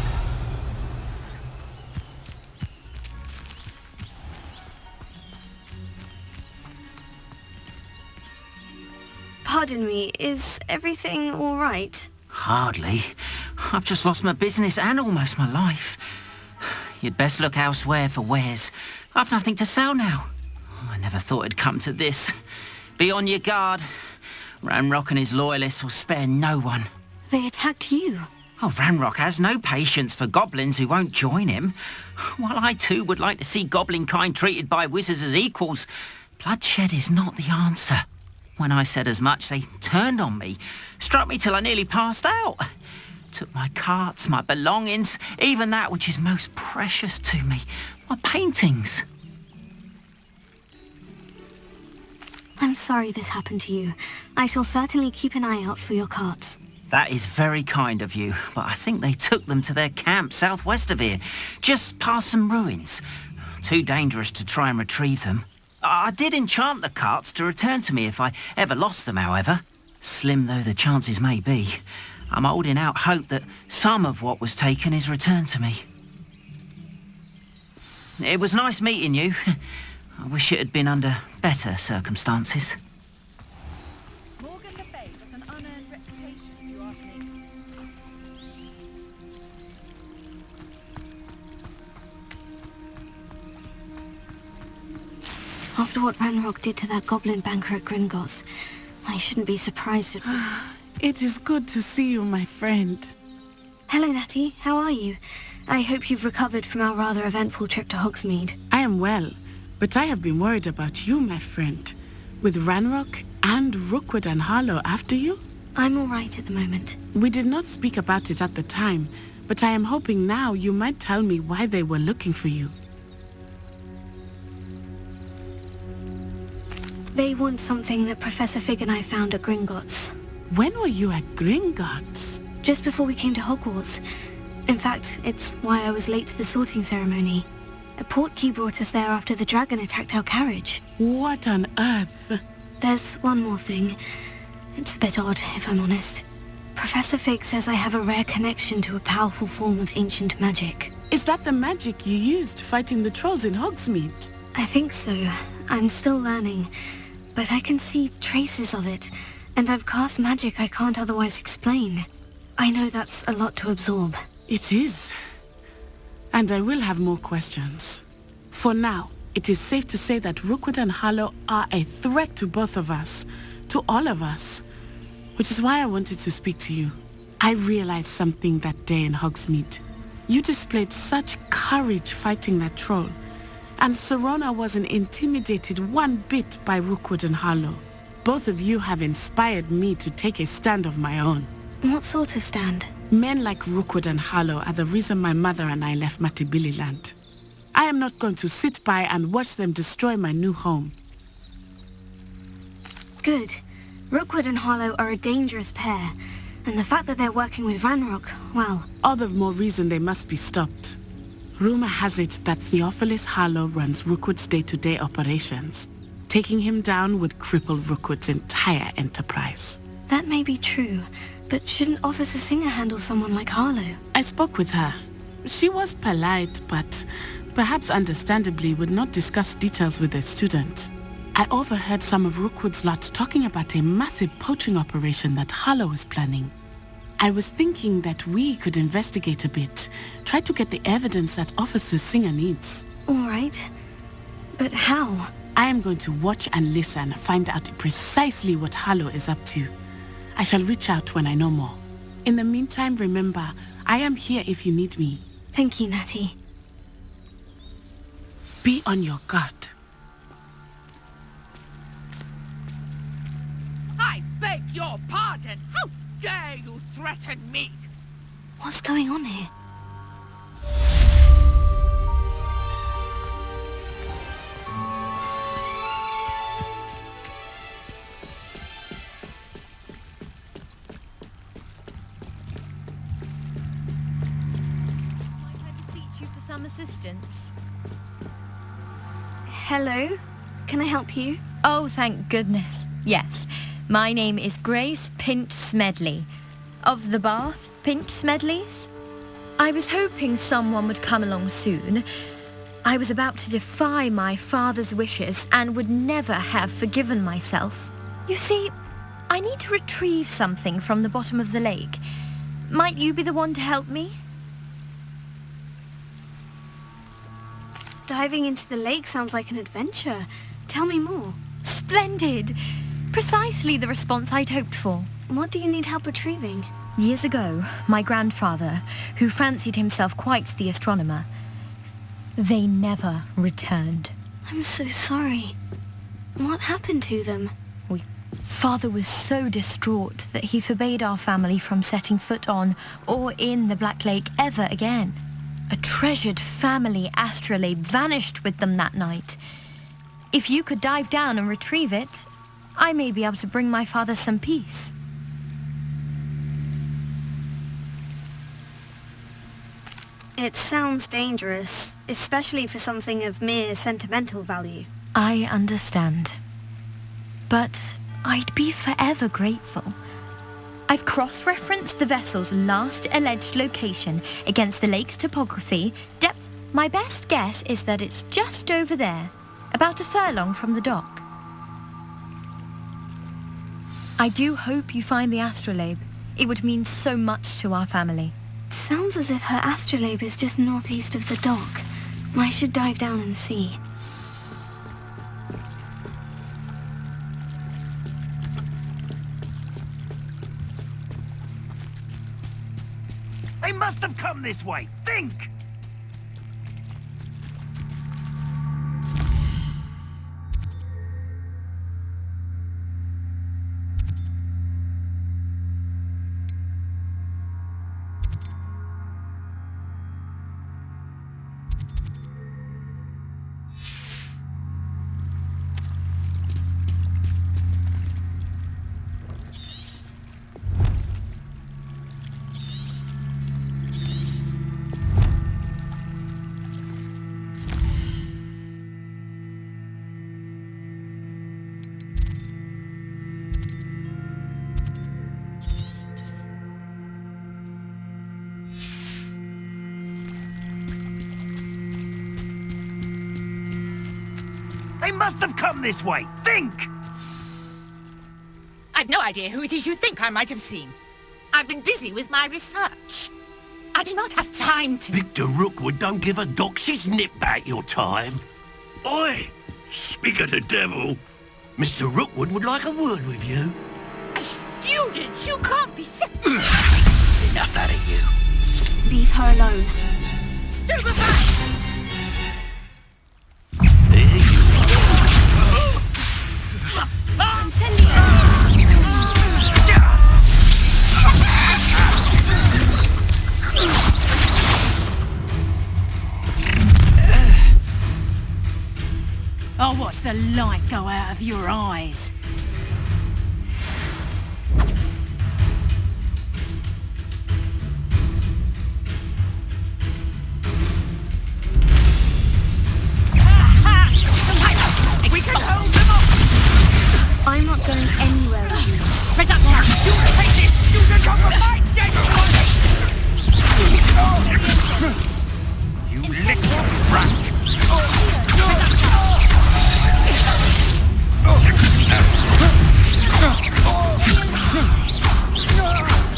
Pardon me, is everything all right? Hardly. I've just lost my business and almost my life. You'd best look elsewhere for wares. I've nothing to sell now. I never thought it'd come to this. Be on your guard. Ranrock and his loyalists will spare no one. They attacked you. Oh, Ranrock has no patience for goblins who won't join him. While I too would like to see goblin kind treated by wizards as equals, bloodshed is not the answer. When I said as much, they turned on me, struck me till I nearly passed out. Took my carts, my belongings, even that which is most precious to me, my paintings. I'm sorry this happened to you. I shall certainly keep an eye out for your carts. That is very kind of you, but I think they took them to their camp southwest of here, just past some ruins. Too dangerous to try and retrieve them. I did enchant the carts to return to me if I ever lost them, however. Slim though the chances may be, I'm holding out hope that some of what was taken is returned to me. It was nice meeting you. I wish it had been under better circumstances. After what Ranrock did to that goblin banker at Gringotts, I shouldn't be surprised at... It is good to see you, my friend. Hello, Natty. How are you? I hope you've recovered from our rather eventful trip to Hogsmeade. I am well, but I have been worried about you, my friend. With Ranrock and Rookwood and Harlow after you? I'm all right at the moment. We did not speak about it at the time, but I am hoping now you might tell me why they were looking for you. They want something that Professor Fig and I found at Gringotts. When were you at Gringotts? Just before we came to Hogwarts. In fact, it's why I was late to the sorting ceremony. A portkey brought us there after the dragon attacked our carriage. What on earth? There's one more thing. It's a bit odd, if I'm honest. Professor Fig says I have a rare connection to a powerful form of ancient magic. Is that the magic you used fighting the trolls in Hogsmeade? I think so. I'm still learning. But I can see traces of it, and I've cast magic I can't otherwise explain. I know that's a lot to absorb. It is. And I will have more questions. For now, it is safe to say that Rookwood and Harlow are a threat to both of us, to all of us. Which is why I wanted to speak to you. I realized something that day in Hogsmeade. You displayed such courage fighting that troll. And Serona wasn't intimidated one bit by Rookwood and Harlow. Both of you have inspired me to take a stand of my own. What sort of stand? Men like Rookwood and Harlow are the reason my mother and I left Matibililand. I am not going to sit by and watch them destroy my new home. Good. Rookwood and Harlow are a dangerous pair, and the fact that they're working with Ranrock, well... All the more reason they must be stopped. Rumor has it that Theophilus Harlow runs Rookwood's day-to-day operations. Taking him down would cripple Rookwood's entire enterprise. That may be true, but shouldn't Officer Singer handle someone like Harlow? I spoke with her. She was polite, but perhaps understandably would not discuss details with a student. I overheard some of Rookwood's lot talking about a massive poaching operation that Harlow is planning. I was thinking that we could investigate a bit, try to get the evidence that Officer Singer needs. All right. But how? I am going to watch and listen, find out precisely what Harlow is up to. I shall reach out when I know more. In the meantime, remember, I am here if you need me. Thank you, Natty. Be on your guard. I beg your pardon! How dare you threaten me? What's going on here? some assistance? Hello? Can I help you? Oh, thank goodness. Yes. My name is Grace Pinch Smedley. Of the Bath Pinch Smedleys? I was hoping someone would come along soon. I was about to defy my father's wishes and would never have forgiven myself. You see, I need to retrieve something from the bottom of the lake. Might you be the one to help me? Diving into the lake sounds like an adventure. Tell me more. Splendid! Precisely the response I'd hoped for. What do you need help retrieving? Years ago, my grandfather, who fancied himself quite the astronomer, they never returned. I'm so sorry. What happened to them? Father was so distraught that he forbade our family from setting foot on or in the Black Lake ever again. A treasured family astrolabe vanished with them that night. If you could dive down and retrieve it, I may be able to bring my father some peace. It sounds dangerous, especially for something of mere sentimental value. I understand. But I'd be forever grateful. I've cross-referenced the vessel's last alleged location against the lake's topography, depth. My best guess is that it's just over there, about a furlong from the dock. I do hope you find the astrolabe. It would mean so much to our family. It sounds as if her astrolabe is just northeast of the dock. I should dive down and see. They must have come this way. Think! They must have come this way. Think! I've no idea who it is you think I might have seen. I've been busy with my research. I do not have time to... Victor Rookwood don't give a doxy's nip back your time. Oi! Speak of the devil. Mr. Rookwood would like a word with you. A student? You can't be sick. Enough out of you. Leave her alone. Stupefy! I'll watch the light go out of your eyes. We can hold them up! I'm not going anywhere with you. Reduction! You take this! You can cover my dead body! You little rat!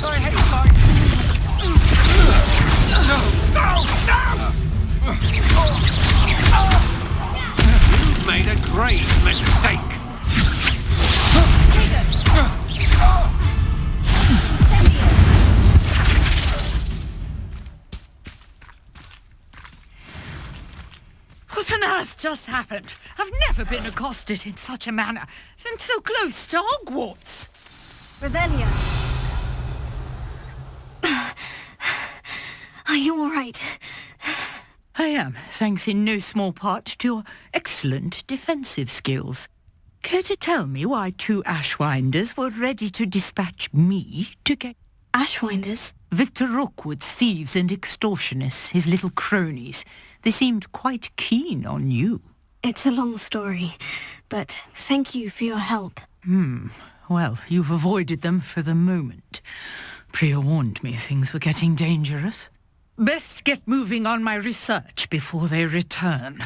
I hate fights! You've made a grave mistake! What on earth just happened? I've never been accosted in such a manner, and so close to Hogwarts. Revelio. Are you all right? I am, thanks in no small part to your excellent defensive skills. Care to tell me why two Ashwinders were ready to dispatch me to get... Ashwinders? Victor Rookwood's thieves and extortionists, his little cronies. They seemed quite keen on you. It's a long story, but thank you for your help. Well, you've avoided them for the moment. Priya warned me things were getting dangerous. Best get moving on my research before they return.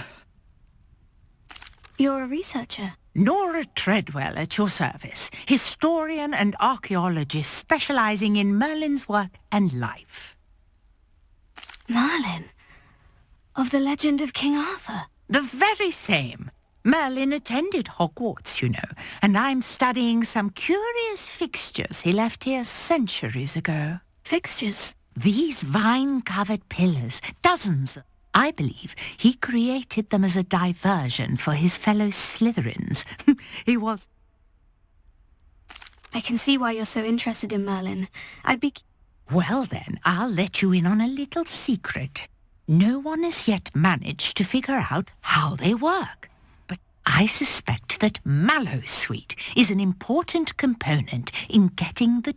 You're a researcher? Nora Treadwell at your service, historian and archaeologist specializing in Merlin's work and life. Merlin? Of the legend of King Arthur? The very same. Merlin attended Hogwarts, you know, and I'm studying some curious fixtures he left here centuries ago. Fixtures? These vine-covered pillars, dozens. I believe he created them as a diversion for his fellow Slytherins. He was... I can see why you're so interested in Merlin. I'd be... Well then, I'll let you in on a little secret. No one has yet managed to figure out how they work. But I suspect that mallowsweet is an important component in getting the...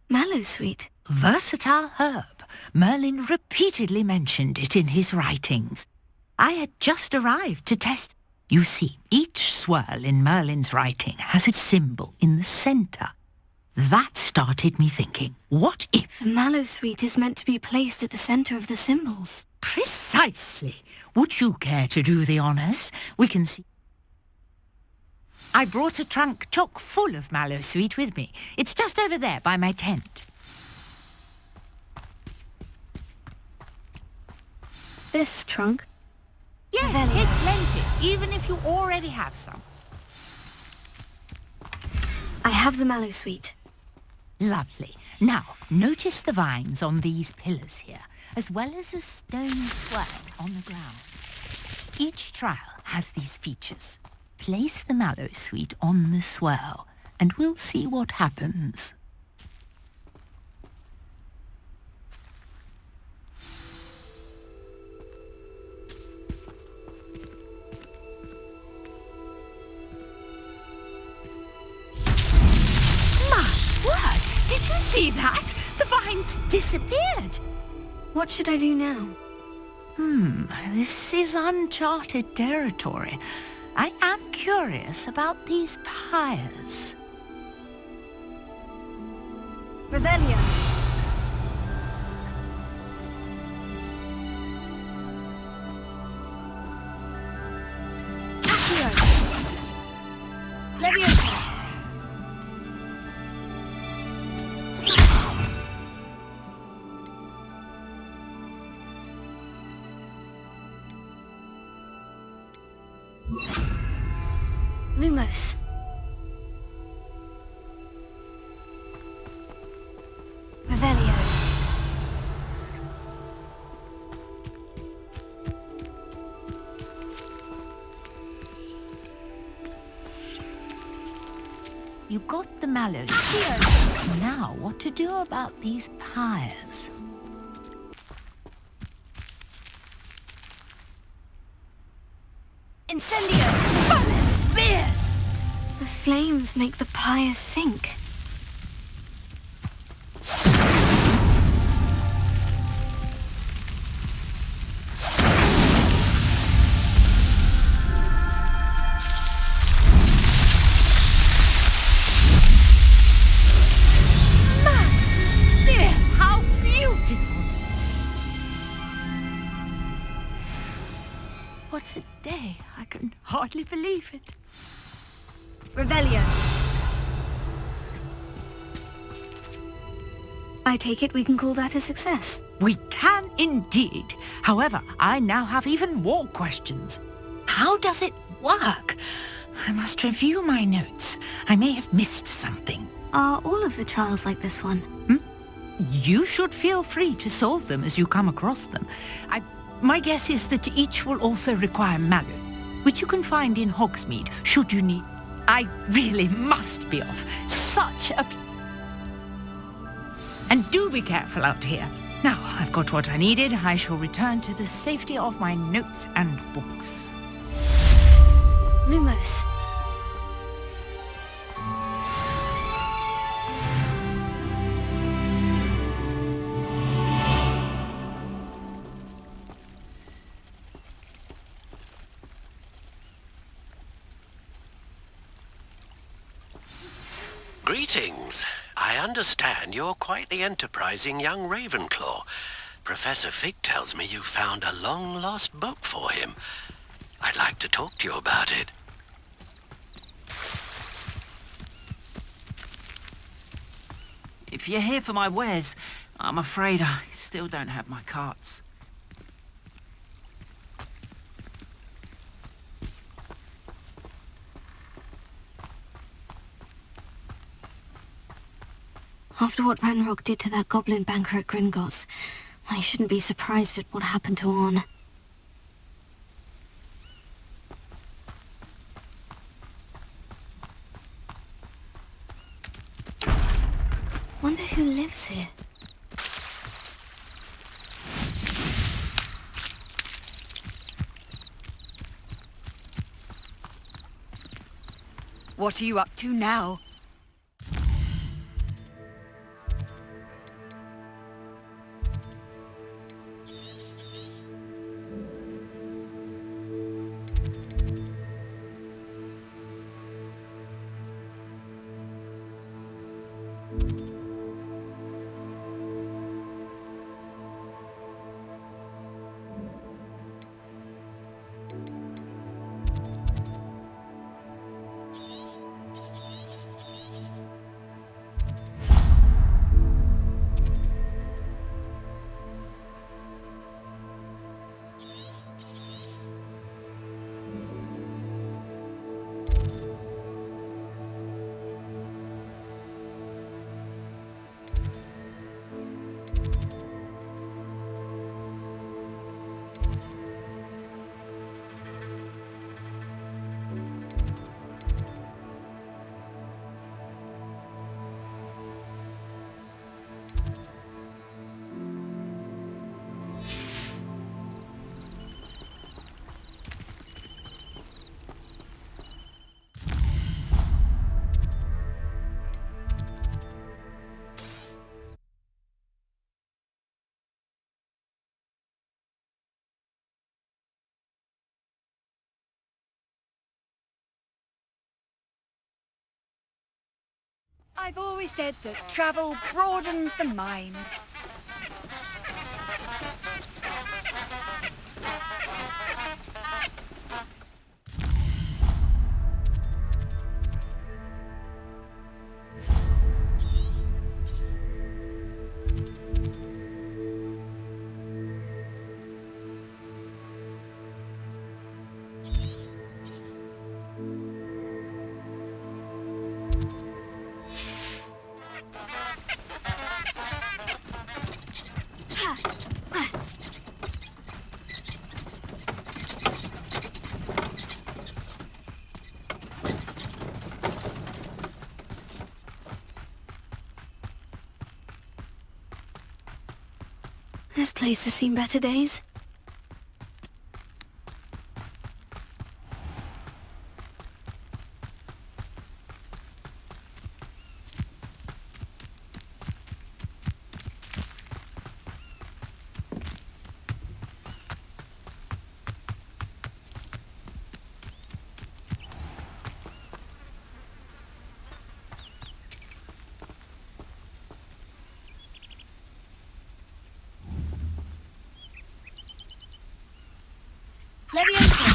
Mallowsweet? Versatile herb. Merlin repeatedly mentioned it in his writings. I had just arrived to test... You see, each swirl in Merlin's writing has its symbol in the centre. That started me thinking, what if... The mallowsweet is meant to be placed at the centre of the symbols. Precisely. Would you care to do the honours? We can see... I brought a trunk chock full of mallowsweet with me. It's just over there by my tent. This trunk? Yes, take plenty, even if you already have some. I have the mallowsweet. Lovely. Now, notice the vines on these pillars here, as well as a stone swirl on the ground. Each trial has these features. Place the mallowsweet on the swirl, and we'll see what happens. Did you see that? The vines disappeared. What should I do now? This is uncharted territory. I am curious about these pyres. Revelio. Accio. Leviosa. Lumos. Revelio. You got the mallows. Now, what to do about these pyres? Incendio! Merlin's beard! The flames make the pyres sink. How beautiful! What a day! I can hardly believe it. Revelio. I take it we can call that a success. We can indeed. However, I now have even more questions. How does it work? I must review my notes. I may have missed something. Are all of the trials like this one? You should feel free to solve them as you come across them. My guess is that each will also require mallow, which you can find in Hogsmeade, should you need... I really must be off. Such a... And do be careful out here. Now, I've got what I needed. I shall return to the safety of my notes and books. Lumos. Greetings. I understand you're quite the enterprising young Ravenclaw. Professor Fig tells me you found a long-lost book for him. I'd like to talk to you about it. If you're here for my wares, I'm afraid I still don't have my carts. After what Ranrock did to that goblin banker at Gringotts, I shouldn't be surprised at what happened to Orn. Wonder who lives here. What are you up to now? I've always said that travel broadens the mind. This place has seen better days. Leviosa!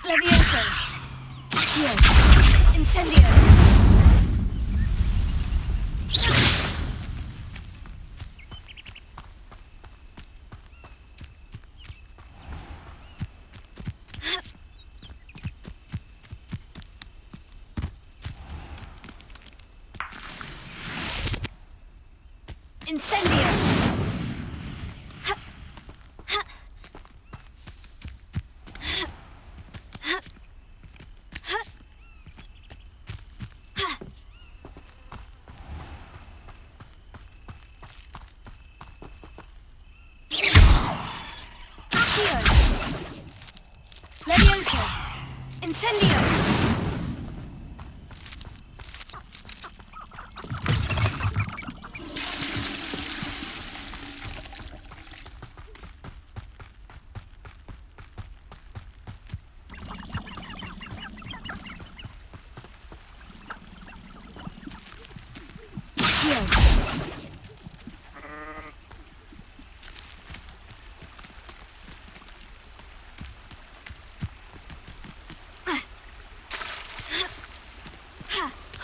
Leviosa! Accio! Incendio! Incendio!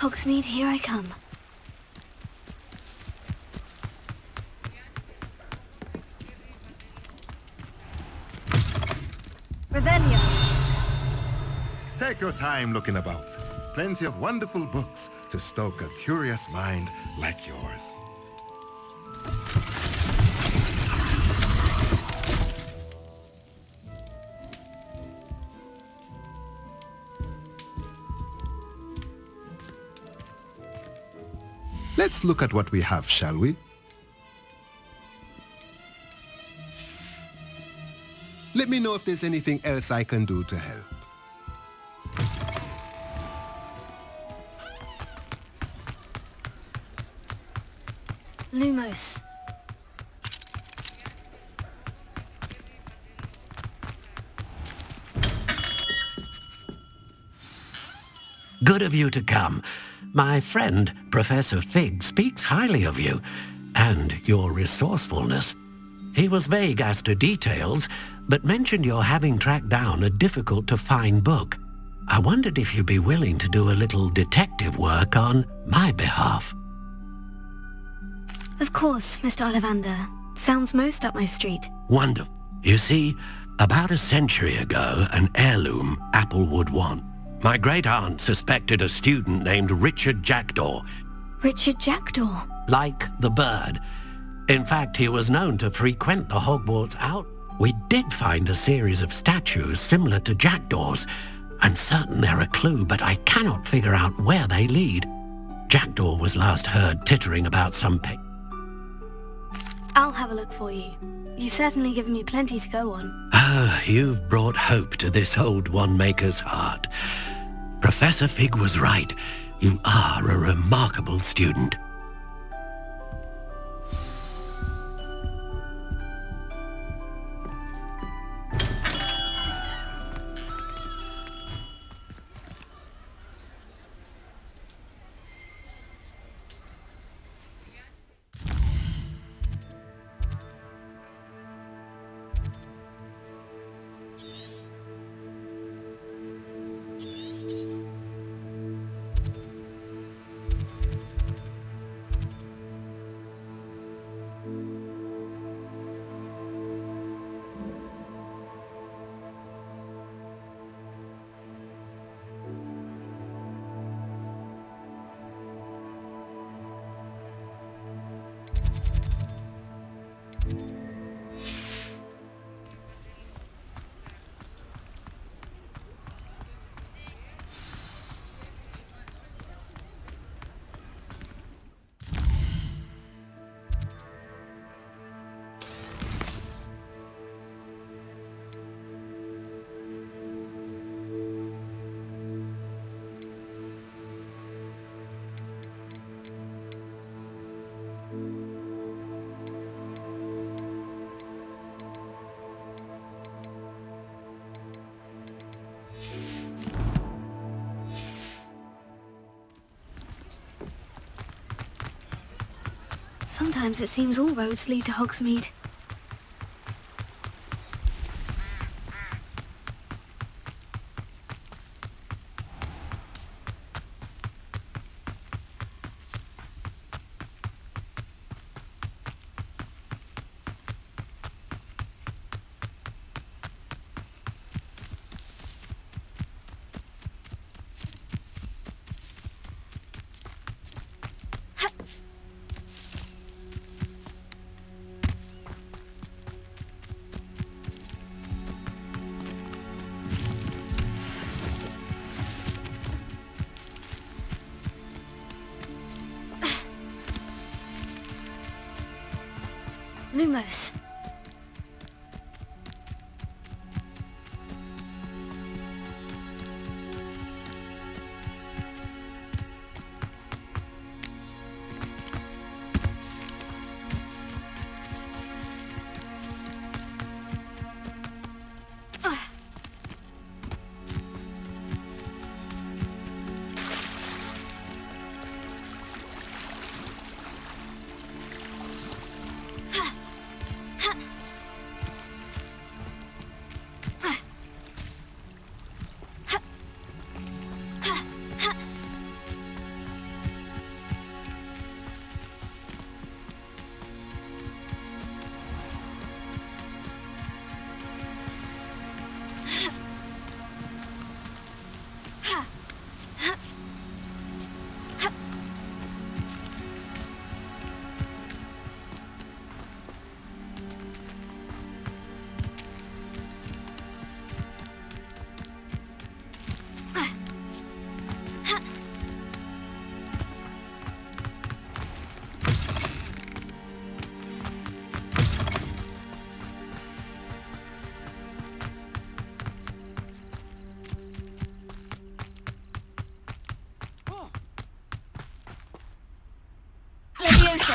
Hogsmeade, here I come. Revelio! Take your time looking about. Plenty of wonderful books to stoke a curious mind like yours. Let's look at what we have, shall we? Let me know if there's anything else I can do to help. Lumos. Good of you to come. My friend, Professor Fig, speaks highly of you and your resourcefulness. He was vague as to details, but mentioned your having tracked down a difficult-to-find book. I wondered if you'd be willing to do a little detective work on my behalf. Of course, Mr. Ollivander. Sounds most up my street. Wonderful. You see, about a century ago, an heirloom Applewood won. My great-aunt suspected a student named Richard Jackdaw. Richard Jackdaw? Like the bird. In fact, he was known to frequent the Hogwarts out. We did find a series of statues similar to Jackdaws. I'm certain they're a clue, but I cannot figure out where they lead. Jackdaw was last heard tittering about some I'll have a look for you. You've certainly given me plenty to go on. Ah, you've brought hope to this old one-maker's heart. Professor Fig was right. You are a remarkable student. Sometimes it seems all roads lead to Hogsmeade. Lumos. Levioso!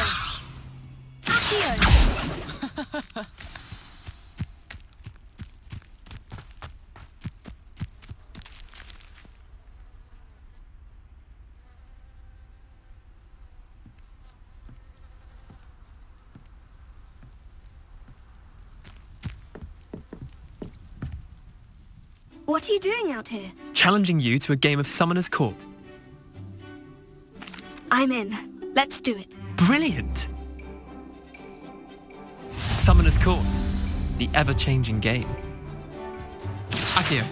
Accio! What are you doing out here? Challenging you to a game of Summoner's Court. I'm in. Let's do it. Brilliant! Summoner's Court, the ever-changing game. Accio.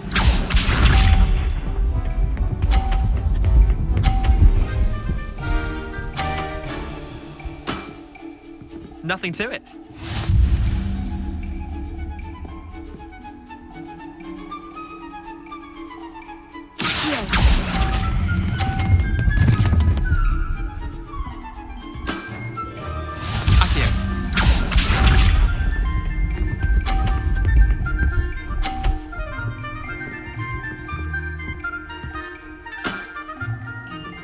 Nothing to it. Accio.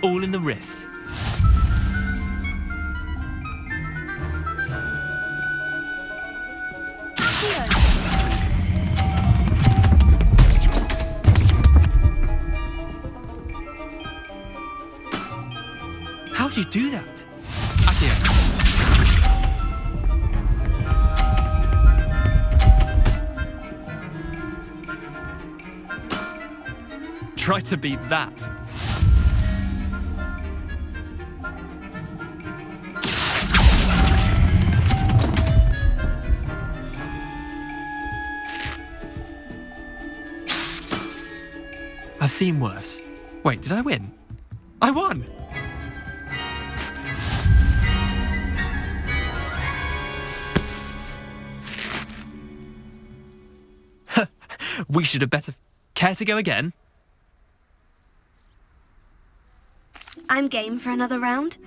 All in the wrist. How do you do that? Accio. Try to beat that. I've seen worse. Wait, did I win? I won! We should have better... Care to go again? I'm game for another round.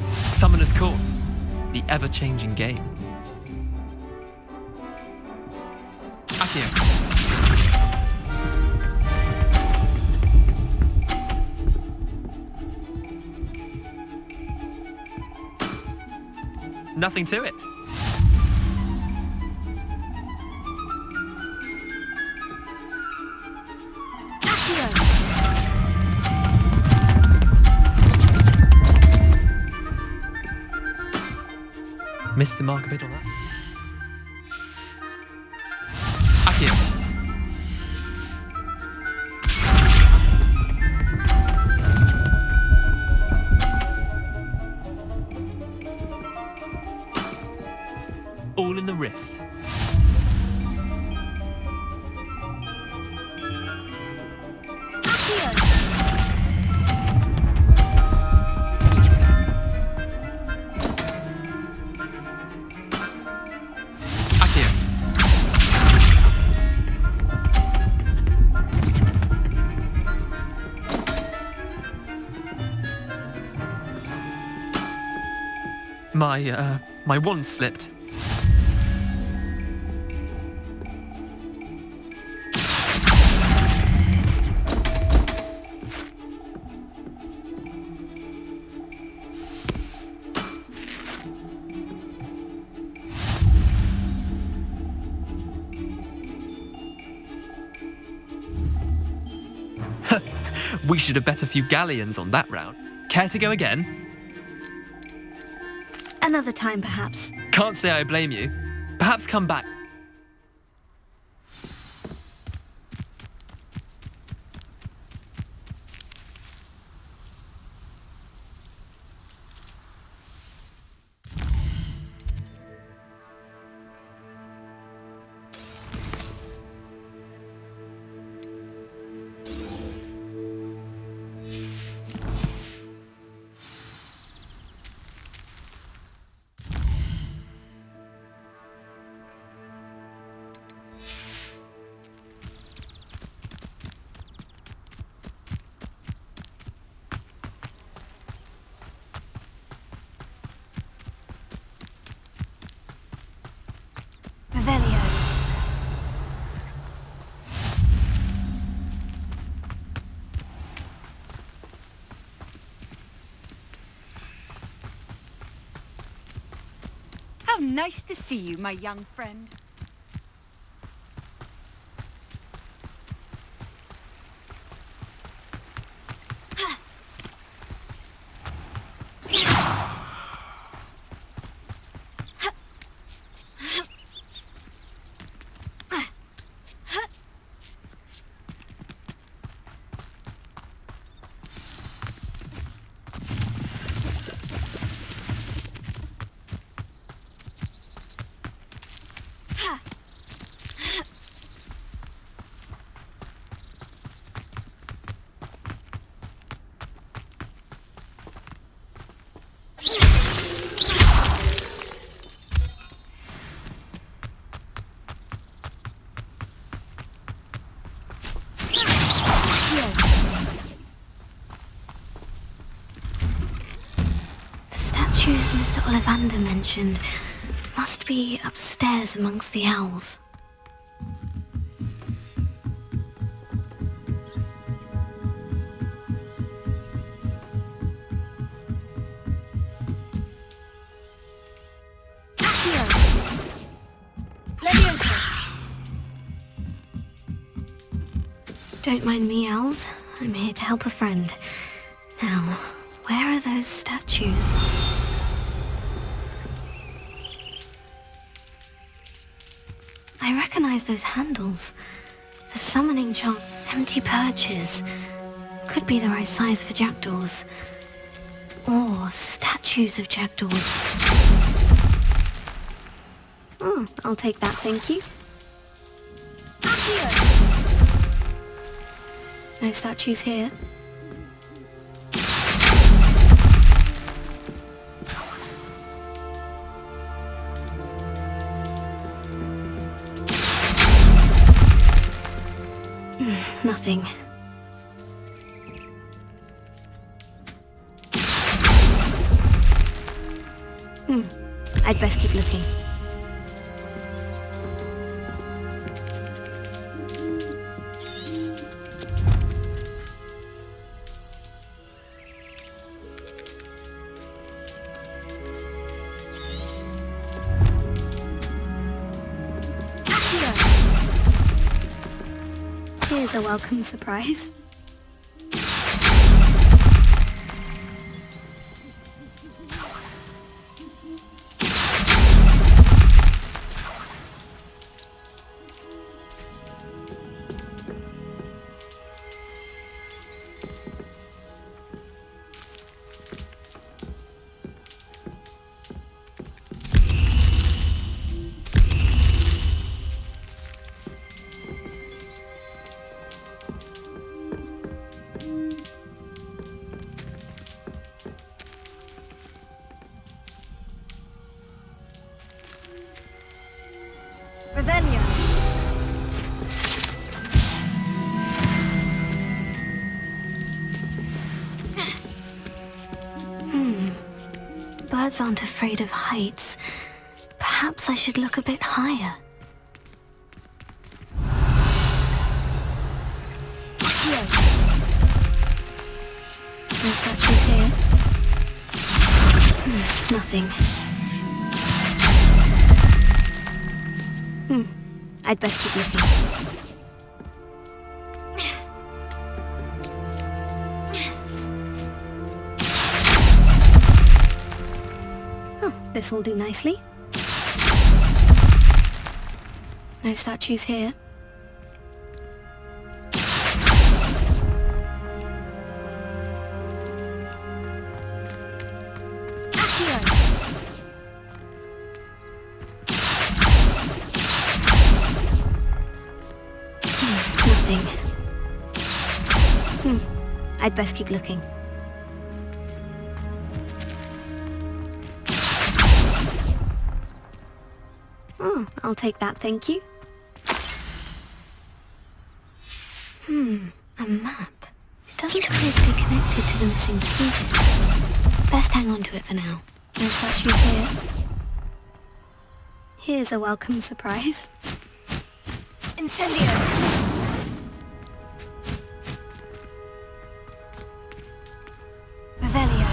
Summoner's Court, the ever-changing game. Accio. Nothing to it. Missed the mark a bit on that. Accio. All in the wrist. My wand slipped. We should have bet a few galleons on that round. Care to go again? Another time, perhaps. Can't say I blame you. Perhaps come back. Nice to see you, my young friend. Mr. Ollivander mentioned must be upstairs amongst the owls. Don't mind me, owls. I'm here to help a friend. Now, where are those statues? I recognize those handles. The summoning charm, empty perches. Could be the right size for jackdaws. Or statues of jackdaws. Oh, I'll take that, thank you. No statues here. Nothing. I'd best keep looking. Here's a welcome surprise. Birds aren't afraid of heights. Perhaps I should look a bit higher. No statues here. Nothing. I'd best keep looking. This will do nicely. No statues here. Nothing. I'd best keep looking. I'll take that, thank you. A map. It doesn't appear to be connected to the missing pages. Best hang on to it for now. No statues here. Here's a welcome surprise. Incendio! Revelio.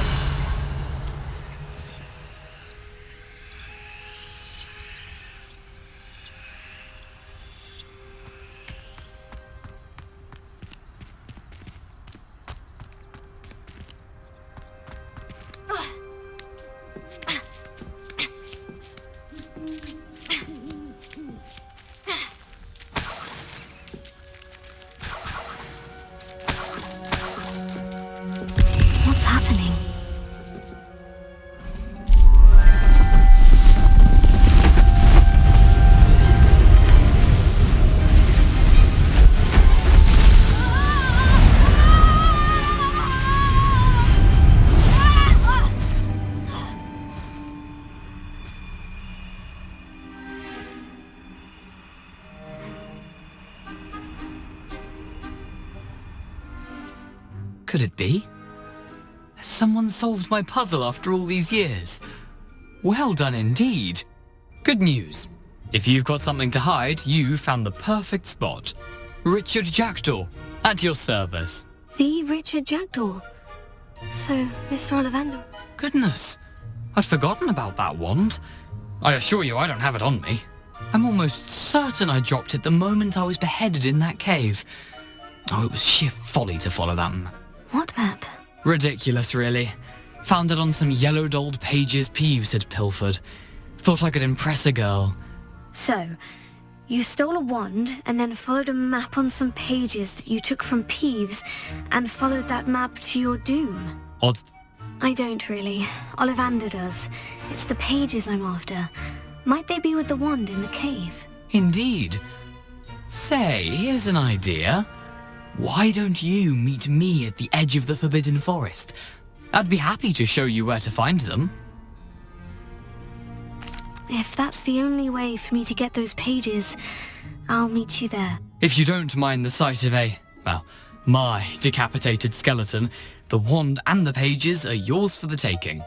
could it be? Has someone solved my puzzle after all these years? Well done indeed. Good news. If you've got something to hide, you found the perfect spot. Richard Jackdaw, at your service. The Richard Jackdaw. So, Mr. Ollivander... Goodness, I'd forgotten about that wand. I assure you I don't have it on me. I'm almost certain I dropped it the moment I was beheaded in that cave. Oh, it was sheer folly to follow that map. What map? Ridiculous, really. Found it on some yellowed old pages Peeves had pilfered. Thought I could impress a girl. So, you stole a wand and then followed a map on some pages that you took from Peeves and followed that map to your doom. Odd. I don't really. Ollivander does. It's the pages I'm after. Might they be with the wand in the cave? Indeed. Say, here's an idea. Why don't you meet me at the edge of the Forbidden Forest? I'd be happy to show you where to find them. If that's the only way for me to get those pages, I'll meet you there. If you don't mind the sight of my decapitated skeleton, the wand and the pages are yours for the taking.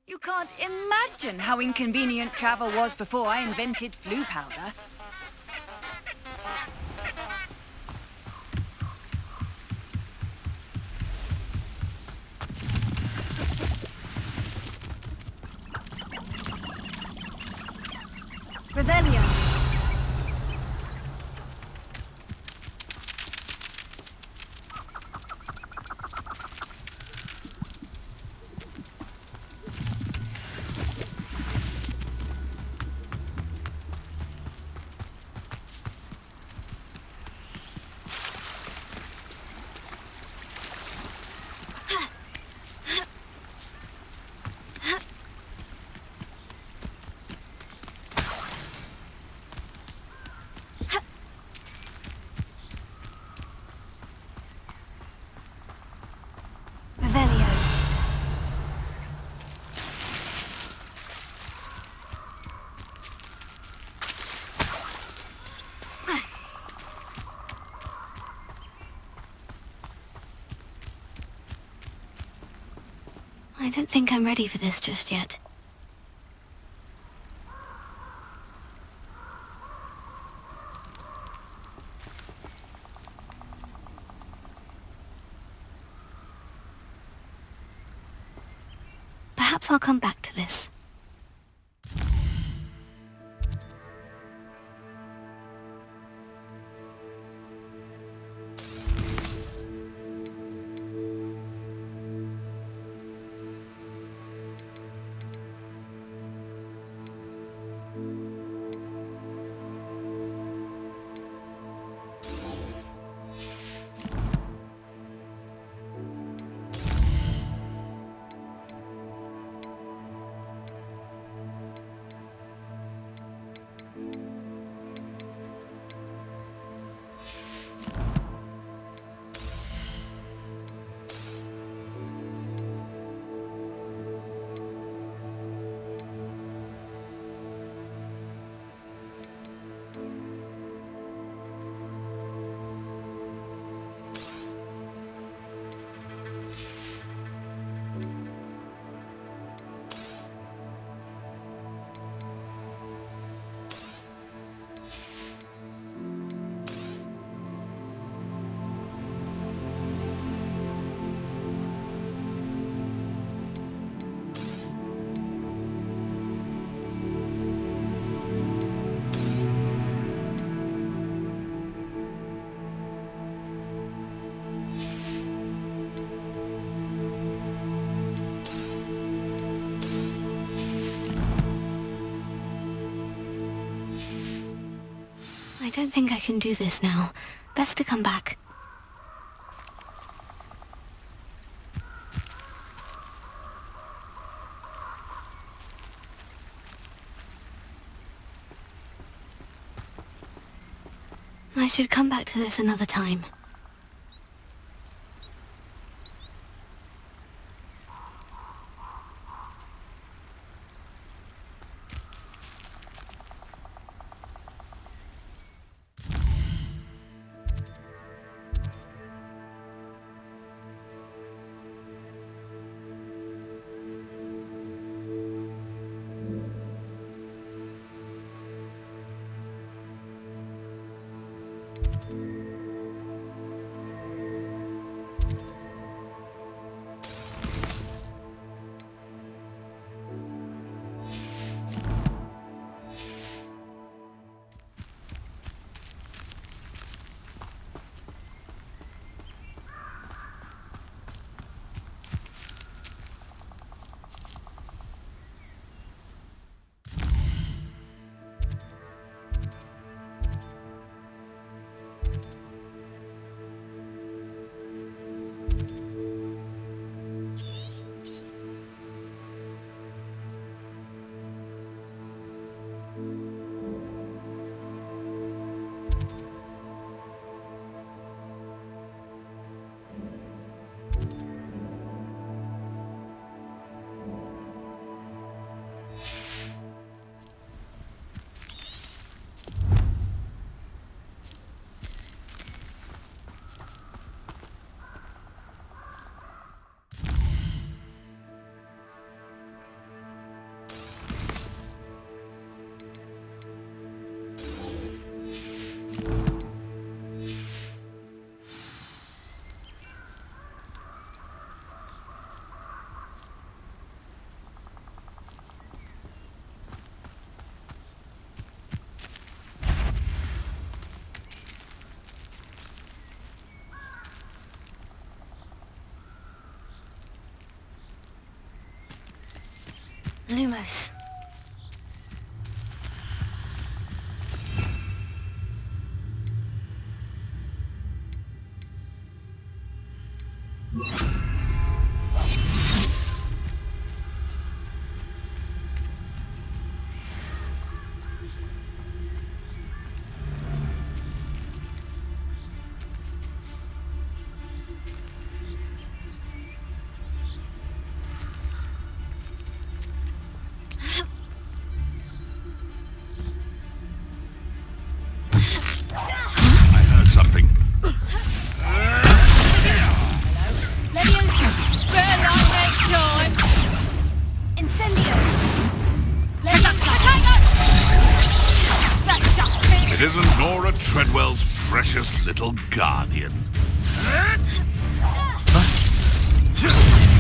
You can't imagine how inconvenient travel was before I invented flu powder. Revelio. I don't think I'm ready for this just yet. Perhaps I'll come back to this. I don't think I can do this now. Best to come back. I should come back to this another time. Lumos. It isn't Nora Treadwell's precious little guardian.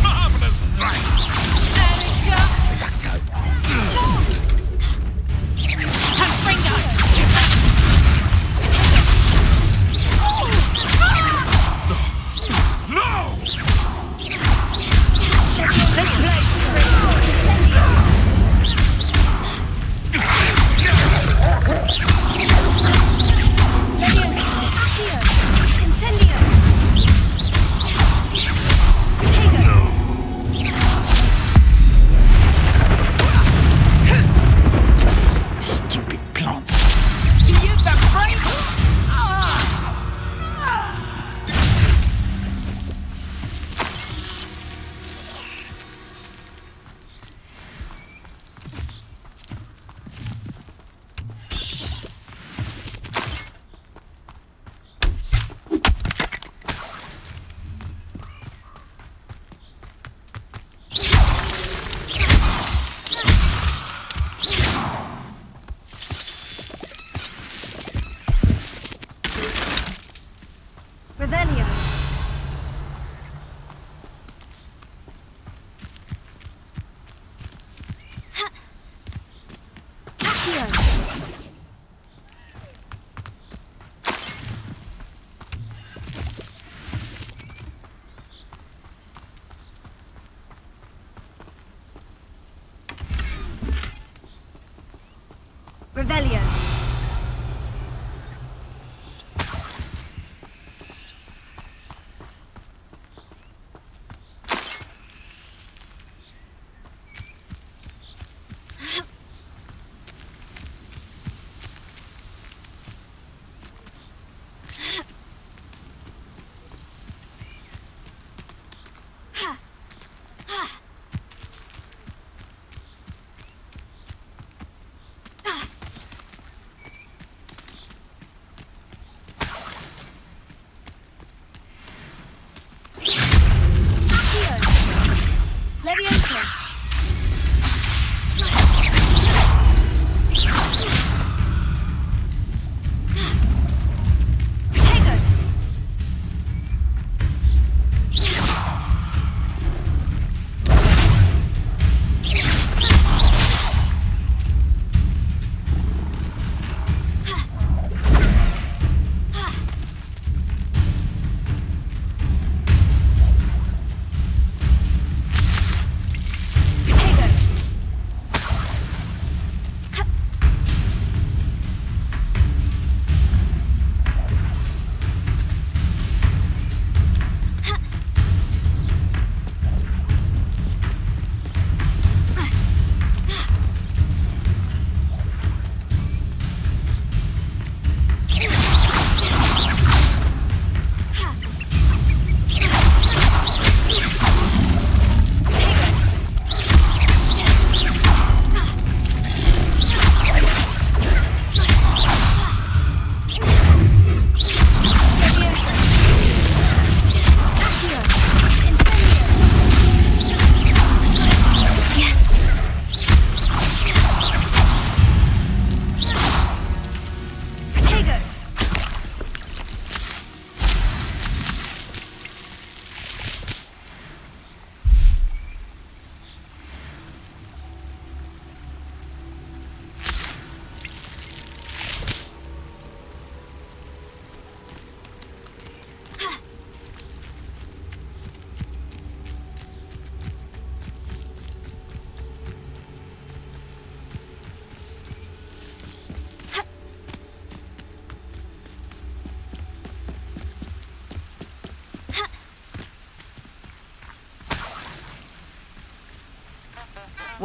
Marvelous strike! Revelio.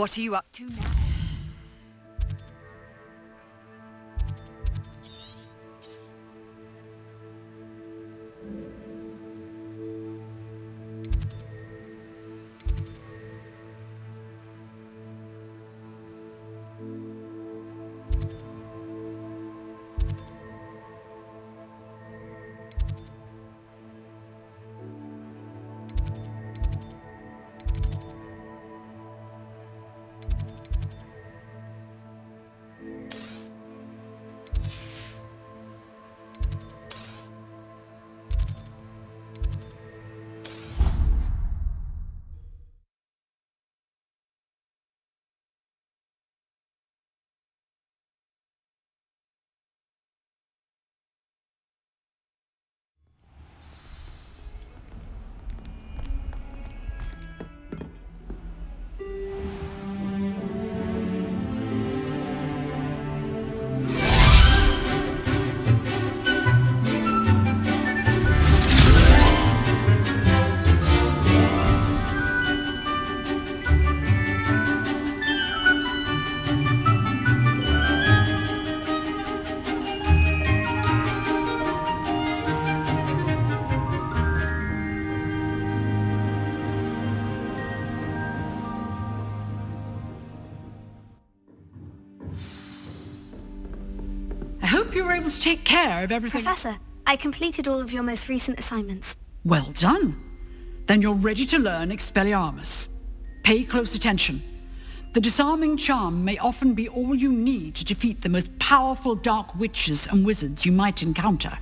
What are you up to now? I hope you were able to take care of everything. Professor, I completed all of your most recent assignments. Well done. Then you're ready to learn Expelliarmus. Pay close attention. The disarming charm may often be all you need to defeat the most powerful dark witches and wizards you might encounter.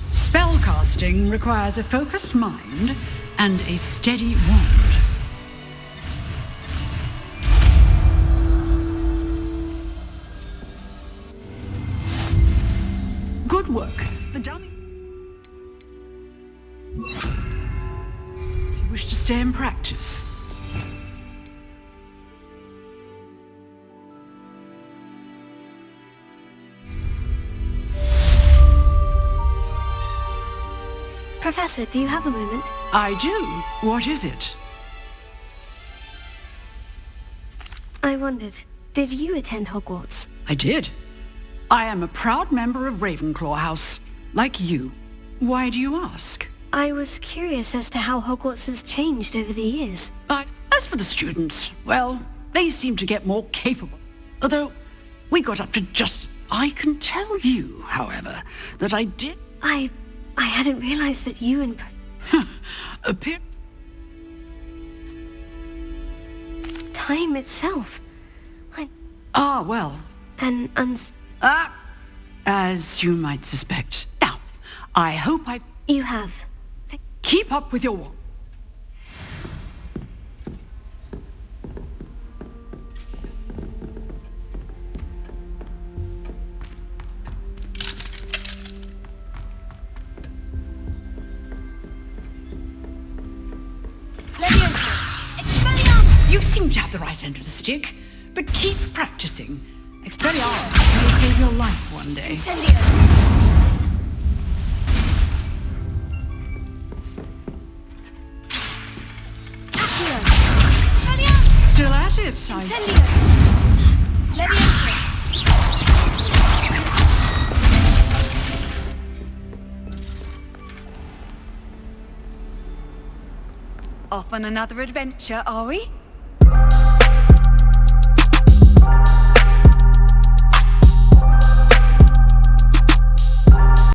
Spellcasting requires a focused mind and a steady wand. Good work. The dummy. If you wish to stay and practice. Professor, do you have a moment? I do. What is it? I wondered, did you attend Hogwarts? I did. I am a proud member of Ravenclaw House, like you. Why do you ask? I was curious as to how Hogwarts has changed over the years. As for the students, well, they seem to get more capable. Although, we got up to just... I can tell you, however, that I did... I hadn't realized that you and... Time itself. Well... as you might suspect. Now, I hope You have. Keep up with your wand. You seem to have the right end of the stick, but keep practicing. Expelliarmus may save your life one day. Still at it, I see. Off on another adventure, are we?